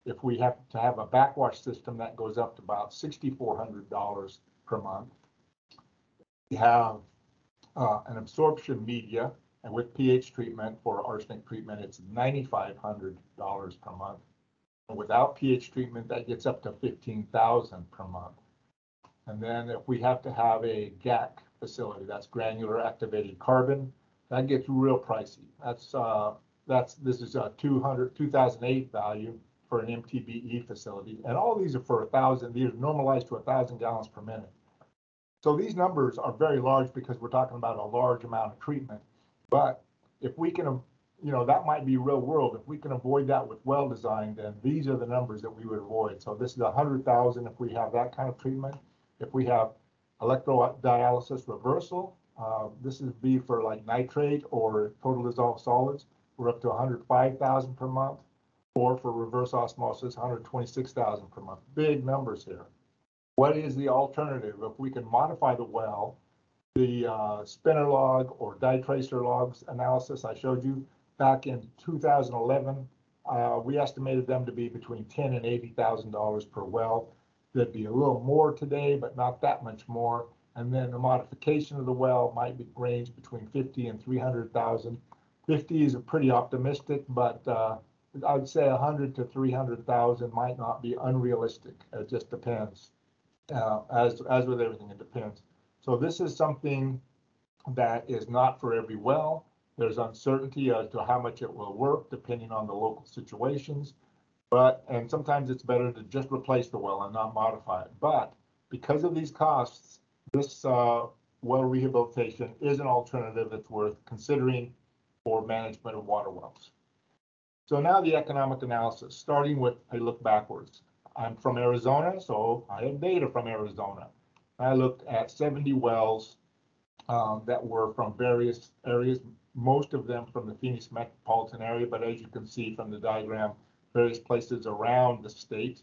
If we have to have a backwash system, that goes up to about $6,400 per month. We have an absorption media, and with pH treatment for arsenic treatment, it's $9,500 per month. And without pH treatment, that gets up to $15,000 per month. And then if we have to have a GAC facility. That's granular activated carbon. That gets real pricey. This is a 2008 value for an MTBE facility, and all these are for 1,000. These are normalized to 1,000 gallons per minute. So these numbers are very large because we're talking about a large amount of treatment. But if we can, that might be real world. If we can avoid that with well design, then these are the numbers that we would avoid. So this is 100,000 if we have that kind of treatment. If we have electrodialysis reversal, this is B for like nitrate or total dissolved solids. We're up to 105,000 per month, or for reverse osmosis, 126,000 per month. Big numbers here. What is the alternative? If we can modify the well, the spinner log or dye tracer logs analysis I showed you back in 2011, we estimated them to be between $10,000 and $80,000 per well. That'd be a little more today, but not that much more. And then the modification of the well might range between 50 and 300,000. 50 is pretty optimistic, but I'd say 100 to 300,000 might not be unrealistic. It just depends. As with everything, it depends. So this is something that is not for every well. There's uncertainty as to how much it will work depending on the local situations. And sometimes it's better to just replace the well and not modify it. But because of these costs, this well rehabilitation is an alternative that's worth considering for management of water wells. So now the economic analysis, starting with a look backwards. I'm from Arizona, so I have data from Arizona. I looked at 70 wells that were from various areas, most of them from the Phoenix metropolitan area, but as you can see from the diagram, various places around the state.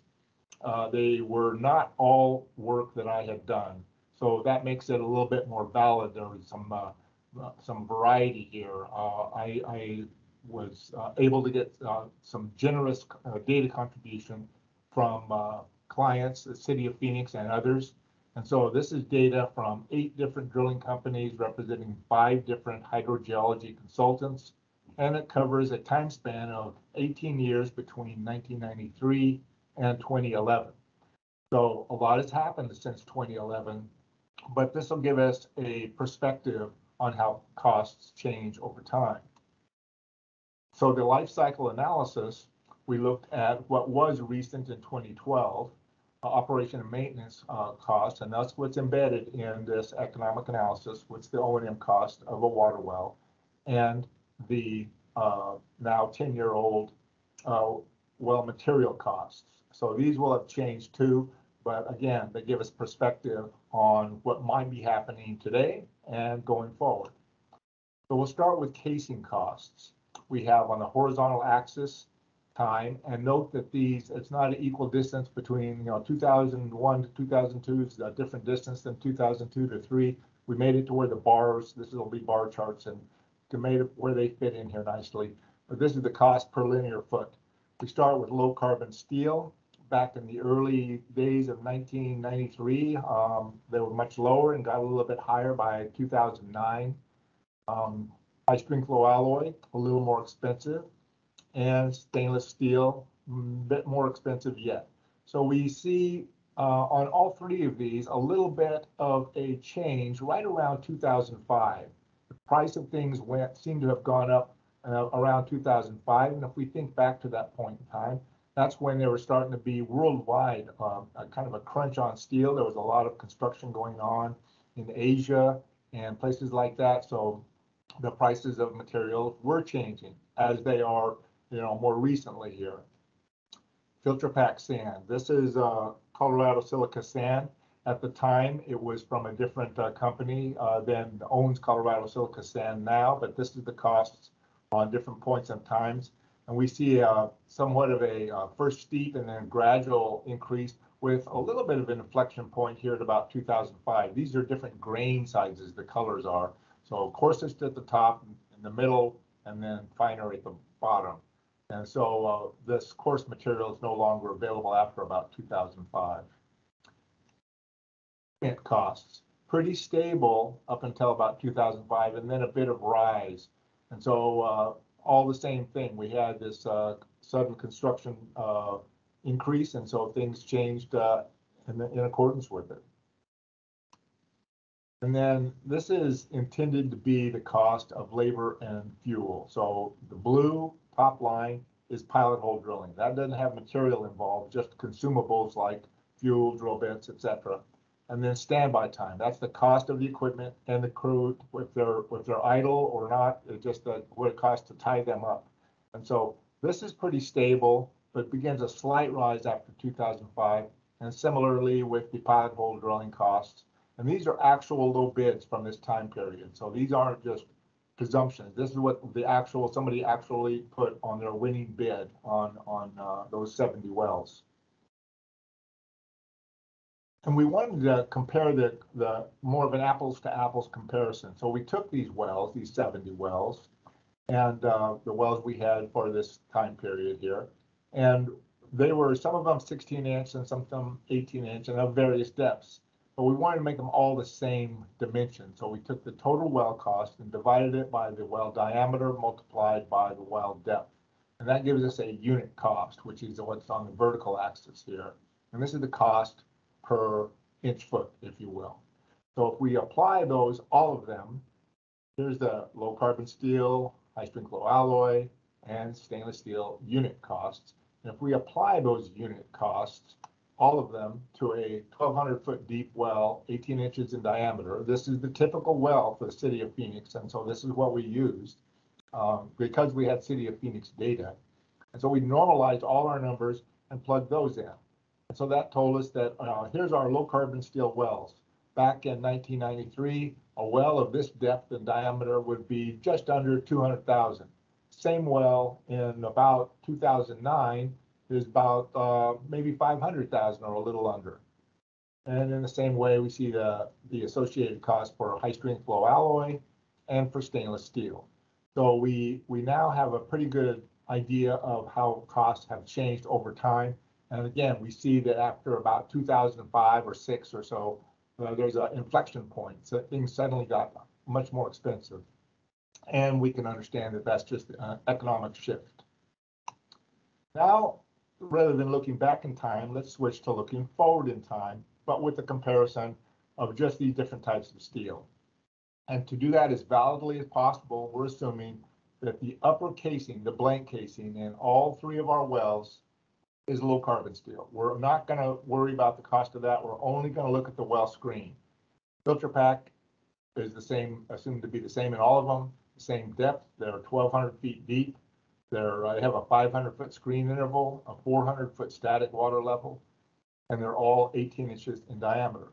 They were not all work that I had done, so that makes it a little bit more valid. There was some variety here. I was able to get some generous data contribution from clients, the city of Phoenix and others. And so this is data from 8 different drilling companies representing 5 different hydrogeology consultants. And it covers a time span of 18 years between 1993 and 2011. So a lot has happened since 2011, but this will give us a perspective on how costs change over time. So the life cycle analysis, we looked at what was recent in 2012, operation and maintenance costs, and that's what's embedded in this economic analysis, what's the O&M cost of a water well, and the now 10-year-old well material costs. So these will have changed too, but again, they give us perspective on what might be happening today and going forward. So we'll start with casing costs. We have on the horizontal axis time, and note that it's not an equal distance between 2001 to 2002 is a different distance than 2002 to 3. We made it to where the bars, this will be bar charts, and made it where they fit in here nicely. But this is the cost per linear foot. We start with low carbon steel. Back in the early days of 1993, they were much lower and got a little bit higher by 2009. High strength low alloy, a little more expensive, and stainless steel, a bit more expensive yet. So we see on all 3 of these a little bit of a change right around 2005. The price of things seemed to have gone up around 2005, and if we think back to that point in time, that's when they were starting to be worldwide kind of a crunch on steel. There was a lot of construction going on in Asia and places like that, so the prices of materials were changing as they are more recently here. Filter pack sand. This is Colorado silica sand. At the time, it was from a different company than owns Colorado silica sand now, but this is the costs on different points in times. And we see somewhat of a first steep and then gradual increase with a little bit of an inflection point here at about 2005. These are different grain sizes, the colors are. So coarsest at the top, in the middle, and then finer at the bottom. And so this coarse material is no longer available after about 2005. Costs, pretty stable up until about 2005, and then a bit of rise. And so all the same thing, we had this sudden construction increase, and so things changed in accordance with it. And then this is intended to be the cost of labor and fuel. So the blue top line is pilot hole drilling. That doesn't have material involved, just consumables like fuel, drill bits, etc. And then standby time. That's the cost of the equipment and the crew, if they're idle or not, it's just what it costs to tie them up. And so this is pretty stable, but begins a slight rise after 2005. And similarly with the pilot hole drilling costs. And these are actual low bids from this time period. So these aren't just presumptions. This is what somebody actually put on their winning bid on those 70 wells. And we wanted to compare the more of an apples to apples comparison. So we took these wells, these 70 wells, and the wells we had for this time period here, and they were some of them 16-inch and some of them 18-inch and of various depths. But we wanted to make them all the same dimension. So we took the total well cost and divided it by the well diameter multiplied by the well depth. And that gives us a unit cost, which is what's on the vertical axis here. And this is the cost per inch foot, if you will. So if we apply those, all of them, here's the low carbon steel, high strength low alloy, and stainless steel unit costs. And if we apply those unit costs, all of them, to a 1,200 foot deep well, 18 inches in diameter. This is the typical well for the city of Phoenix. And so this is what we used because we had city of Phoenix data. And so we normalized all our numbers and plugged those in. And so that told us that here's our low carbon steel wells. Back in 1993, a well of this depth and diameter would be just under 200,000. Same well in about 2009 is about maybe 500,000 or a little under. And in the same way, we see the associated cost for high strength low alloy and for stainless steel. So we now have a pretty good idea of how costs have changed over time. And again, we see that after about 2005 or 6 or so, there's an inflection point. So things suddenly got much more expensive. And we can understand that that's just an economic shift. Now, rather than looking back in time, let's switch to looking forward in time, but with a comparison of just these different types of steel. And to do that as validly as possible, we're assuming that the upper casing, the blank casing in all 3 of our wells is low carbon steel. We're not going to worry about the cost of that. We're only going to look at the well screen. Filter pack is the same, assumed to be the same in all of them, the same depth. They're 1,200 feet deep. They have a 500 foot screen interval, a 400 foot static water level, and they're all 18 inches in diameter.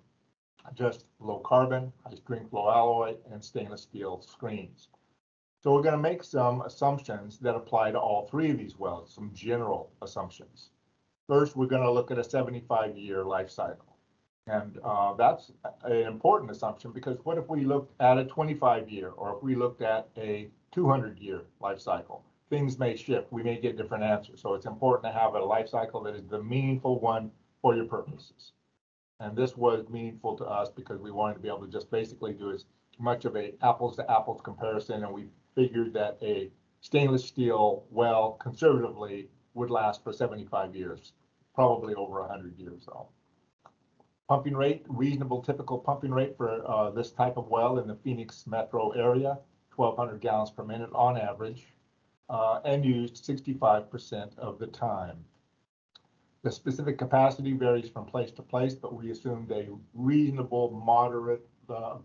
Just low carbon, high strength low alloy, and stainless steel screens. So we're going to make some assumptions that apply to all 3 of these wells, some general assumptions. First, we're going to look at a 75-year life cycle. And that's an important assumption because what if we looked at a 25-year or if we looked at a 200-year life cycle? Things may shift. We may get different answers. So it's important to have a life cycle that is the meaningful one for your purposes. And this was meaningful to us because we wanted to be able to just basically do as much of a apples to apples comparison. And we figured that a stainless steel well conservatively would last for 75 years, probably over 100 years though. Pumping rate, reasonable typical pumping rate for this type of well in the Phoenix metro area, 1,200 gallons per minute on average, and used 65% of the time. The specific capacity varies from place to place, but we assumed a reasonable moderate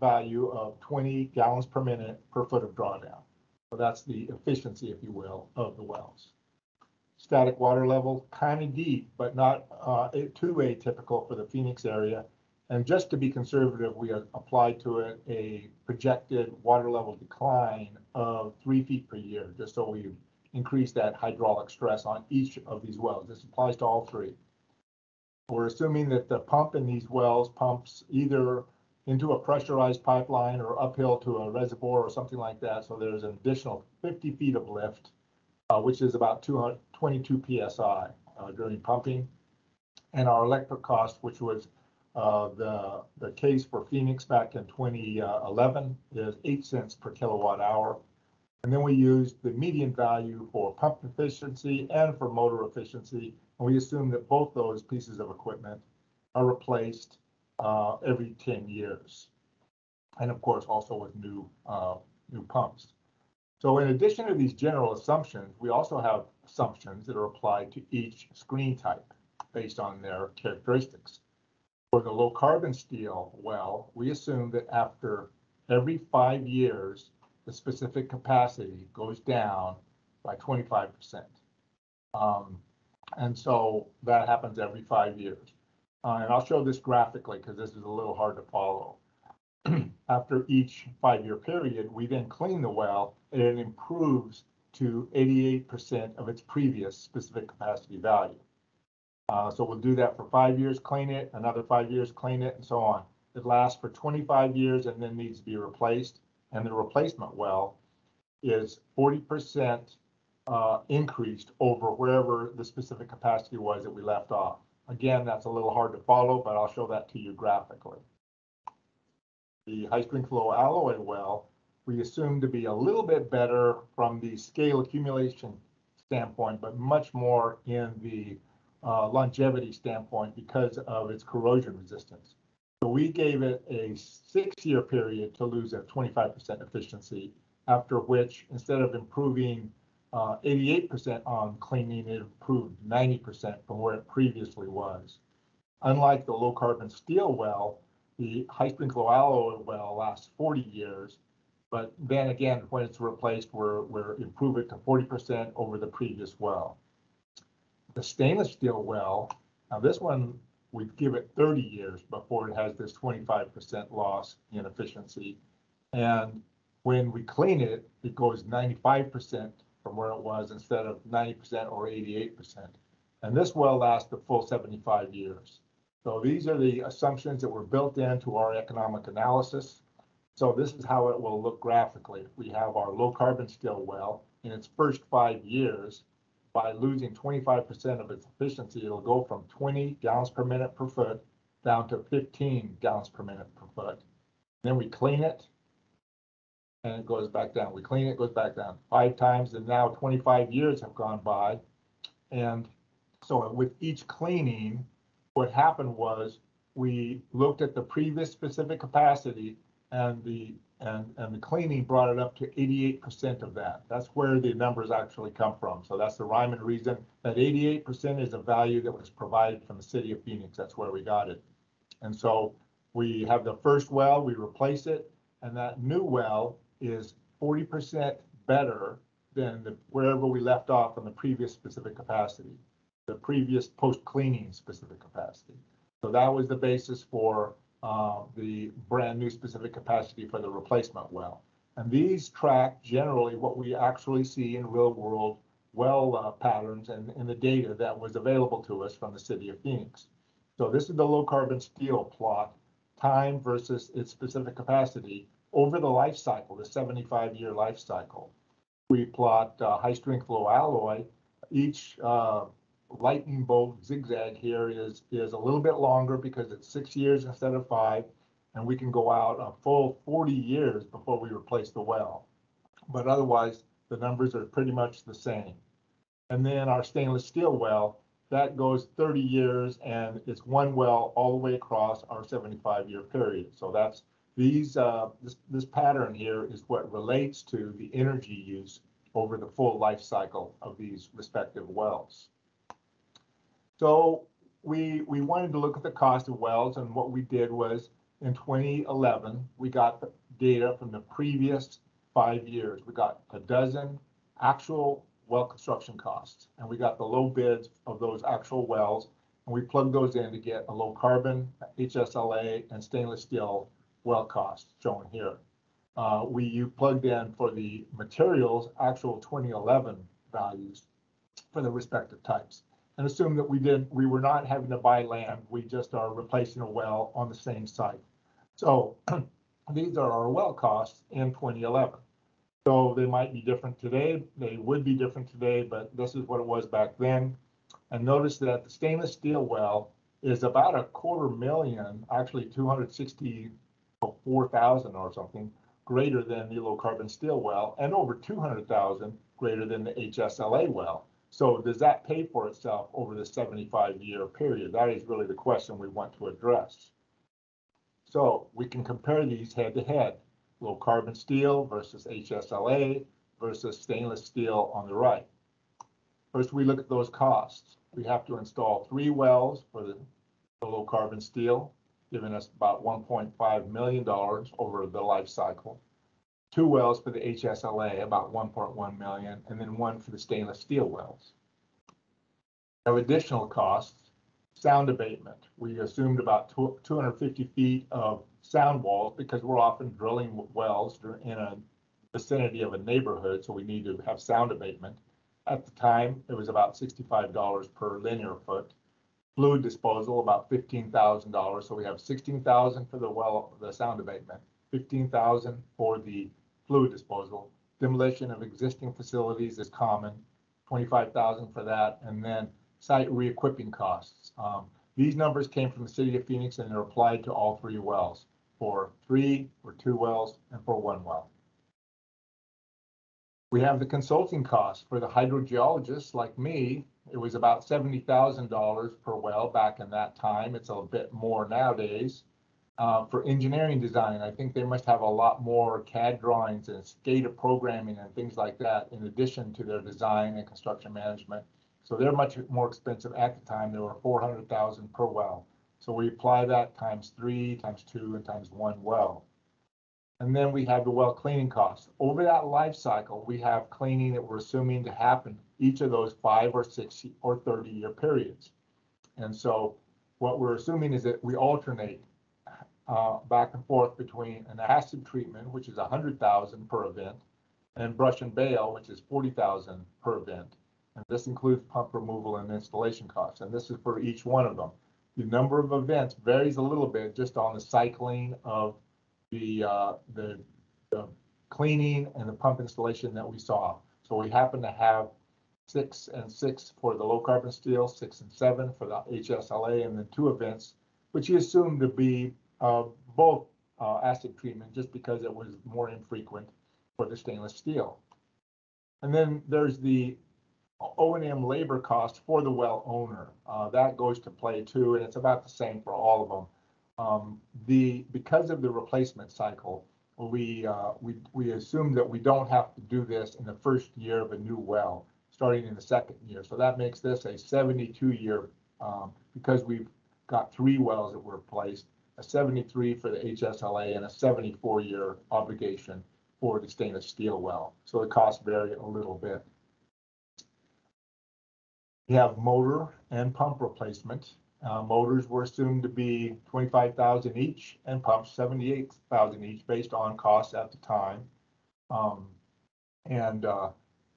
value of 20 gallons per minute per foot of drawdown. So that's the efficiency, if you will, of the wells. Static water level, kind of deep, but not too atypical for the Phoenix area. And just to be conservative, we applied to it a projected water level decline of 3 feet per year, just so we increase that hydraulic stress on each of these wells. This applies to all 3. We're assuming that the pump in these wells pumps either into a pressurized pipeline or uphill to a reservoir or something like that. So there's an additional 50 feet of lift, which is about 22 PSI during pumping. And our electric cost, which was the case for Phoenix back in 2011, is 8 cents per kilowatt hour. And then we used the median value for pump efficiency and for motor efficiency. And we assume that both those pieces of equipment are replaced every 10 years. and of course also with new pumps. So in addition to these general assumptions, we also have assumptions that are applied to each screen type based on their characteristics. For the low carbon steel well, we assume that after every 5 years, the specific capacity goes down by 25%. And so that happens every 5 years. And I'll show this graphically because this is a little hard to follow. After each 5-year period, we then clean the well and it improves to 88% of its previous specific capacity value. So we'll do that for 5 years, clean it, another 5 years, clean it, and so on. It lasts for 25 years and then needs to be replaced. And the replacement well is 40% increased over wherever the specific capacity was that we left off. Again, that's a little hard to follow, but I'll show that to you graphically. The high strength low alloy well, we assume to be a little bit better from the scale accumulation standpoint, but much more in the longevity standpoint because of its corrosion resistance. So we gave it a 6-year period to lose at 25% efficiency, after which instead of improving 88% on cleaning, it improved 90% from where it previously was. Unlike the low carbon steel well, the high strength low alloy well lasts 40 years, but then again, when it's replaced, we're improving it to 40% over the previous well. The stainless steel well, now this one, we give it 30 years before it has this 25% loss in efficiency. And when we clean it, it goes 95% from where it was instead of 90% or 88%. And this well lasts the full 75 years. So these are the assumptions that were built into our economic analysis. So this is how it will look graphically. We have our low carbon steel well in its first 5 years. By losing 25% of its efficiency, it'll go from 20 gallons per minute per foot down to 15 gallons per minute per foot. Then we clean it and it goes back down. We clean it, goes back down 5 times, and now 25 years have gone by. And so with each cleaning, what happened was we looked at the previous specific capacity and the cleaning brought it up to 88% of that. That's where the numbers actually come from. So that's the rhyme and reason. That 88% is a value that was provided from the city of Phoenix. That's where we got it. And so we have the first well, we replace it, and that new well is 40% better than wherever we left off on the previous specific capacity, the previous post-cleaning specific capacity. So that was the basis for the brand new specific capacity for the replacement well. And these track generally what we actually see in real world well patterns and in the data that was available to us from the city of Phoenix. So this is the low carbon steel plot, time versus its specific capacity over the life cycle, the 75-year life cycle. We plot high strength low alloy. Each lightning bolt zigzag here is a little bit longer because it's 6 years instead of 5, and we can go out a full 40 years before we replace the well. But otherwise, the numbers are pretty much the same. And then our stainless steel well, that goes 30 years, and it's one well all the way across our 75-year period. So that's this pattern here is what relates to the energy use over the full life cycle of these respective wells. So we wanted to look at the cost of wells, and what we did was in 2011, we got the data from the previous 5 years. We got a dozen actual well construction costs, and we got the low bids of those actual wells, and we plugged those in to get a low carbon, HSLA, and stainless steel well costs shown here. You plugged in for the materials actual 2011 values for the respective types, and assume that we were not having to buy land, we just are replacing a well on the same site. So these are our well costs in 2011. So they might be different today, they would be different today, but this is what it was back then. And notice that the stainless steel well is about $250,000, actually 264,000 or something, greater than the low carbon steel well, and over 200,000 greater than the HSLA well. So does that pay for itself over the 75-year period? That is really the question we want to address. So we can compare these head to head, low carbon steel versus HSLA versus stainless steel on the right. First, we look at those costs. We have to install 3 wells for the low carbon steel, giving us about $1.5 million over the life cycle. 2 wells for the HSLA, about $1.1 million, and then 1 for the stainless steel wells. We have additional costs. Sound abatement. We assumed about 250 feet of sound walls because we're often drilling wells in a vicinity of a neighborhood, so we need to have sound abatement. At the time, it was about $65 per linear foot. Fluid disposal, about $15,000. So we have $16,000 for the sound abatement, $15,000 for the fluid disposal. Demolition of existing facilities is common, $25,000 for that, and then site re-equipping costs. These numbers came from the city of Phoenix and they're applied to all 3 wells, for 3, for 2 wells, and for 1 well. We have the consulting costs for the hydrogeologists like me. It was about $70,000 per well back in that time. It's a bit more nowadays. For engineering design, I think they must have a lot more CAD drawings and SCADA programming and things like that in addition to their design and construction management. So they're much more expensive at the time. They were $400,000 per well. So we apply that times 3, times 2, and times 1 well. And then we have the well cleaning costs. Over that life cycle, we have cleaning that we're assuming to happen each of those 5 or 6 or 30-year periods. And so what we're assuming is that we alternate back and forth between an acid treatment, which is $100,000 per event, and brush and bale, which is $40,000 per event. And this includes pump removal and installation costs. And this is for each one of them. The number of events varies a little bit just on the cycling of the cleaning and the pump installation that we saw. So we happen to have 6 and 6 for the low carbon steel, 6 and 7 for the HSLA, and then 2 events, which you assume to be both acid treatment just because it was more infrequent for the stainless steel. And then there's the O&M labor cost for the well owner. That goes to play too, and it's about the same for all of them. Because of the replacement cycle, we assume that we don't have to do this in the first year of a new well, starting in the second year. So that makes this a 72-year, because we've got 3 wells that were replaced, a 73 for the HSLA and a 74-year obligation for the stainless steel well. So the costs vary a little bit. We have motor and pump replacement. Motors were assumed to be $25,000 each, and pumps $78,000 each, based on costs at the time.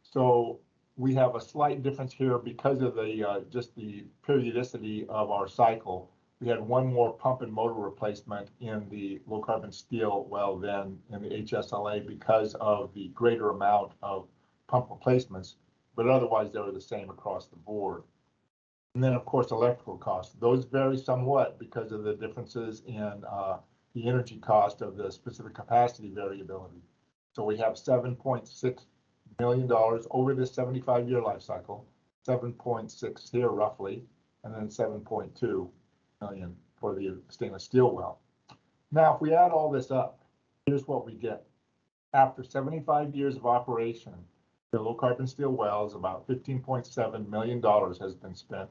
So we have a slight difference here because of the just the periodicity of our cycle. We had 1 more pump and motor replacement in the low carbon steel well than in the HSLA because of the greater amount of pump replacements, but otherwise they were the same across the board. And then, of course, electrical costs. Those vary somewhat because of the differences in the energy cost of the specific capacity variability. So we have $7.6 million over this 75-year life cycle, 7.6 here roughly, and then 7.2 million for the stainless steel well. Now, if we add all this up, here's what we get. After 75 years of operation, the low carbon steel wells, about $15.7 million has been spent.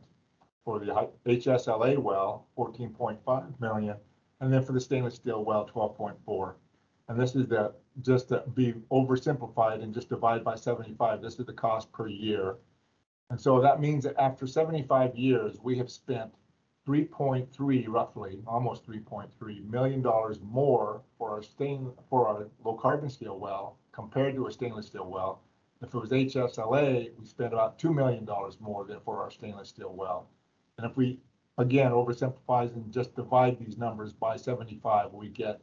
For the HSLA well, $14.5 million, and then for the stainless steel well, $12.4. And this is just to be oversimplified and just divide by 75. This is the cost per year. And so that means that after 75 years, we have spent 3.3, roughly, almost $3.3 million more for our low carbon steel well compared to a stainless steel well. If it was HSLA, we spent about $2 million more than for our stainless steel well. And if we, again, oversimplify and just divide these numbers by 75, we get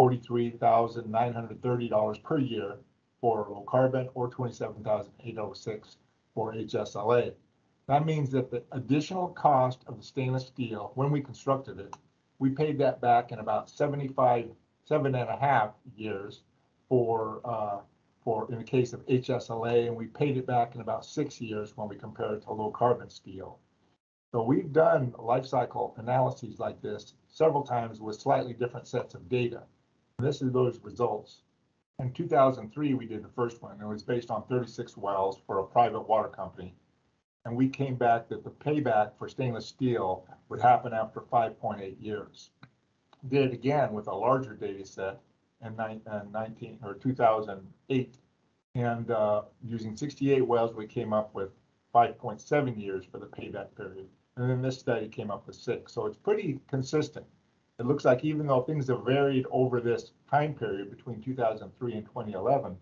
$43,930 per year for low carbon, or $27,806 for HSLA. That means that the additional cost of the stainless steel, when we constructed it, we paid that back in about 7.5 years for in the case of HSLA, and we paid it back in about 6 years when we compare it to low carbon steel. So we've done life cycle analyses like this several times with slightly different sets of data. And this is those results. In 2003, we did the first one. It was based on 36 wells for a private water company. And we came back that the payback for stainless steel would happen after 5.8 years. Did it again with a larger data set in 2008. And using 68 wells, we came up with 5.7 years for the payback period. And then this study came up with 6. So it's pretty consistent. It looks like even though things have varied over this time period between 2003 and 2011,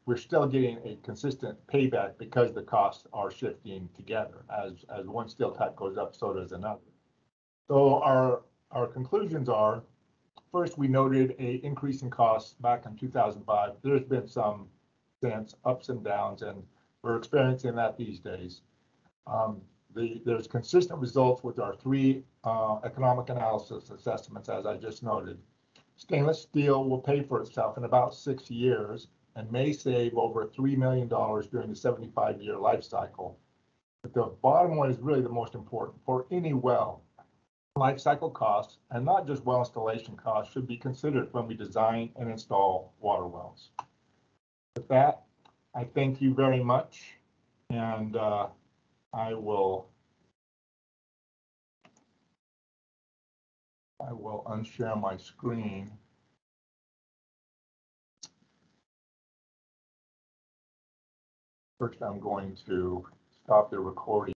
we're still getting a consistent payback because the costs are shifting together. As one steel type goes up, so does another. So our conclusions are, first, we noted an increase in costs back in 2005. There's been some since ups and downs, and we're experiencing that these days. There's consistent results with our 3 economic analysis assessments, as I just noted. Stainless steel will pay for itself in about 6 years and may save over $3 million during the 75-year life cycle. But the bottom one is really the most important. For any well, life cycle costs, and not just well installation costs, should be considered when we design and install water wells. With that, I thank you very much, and I will unshare my screen. First, I'm going to stop the recording.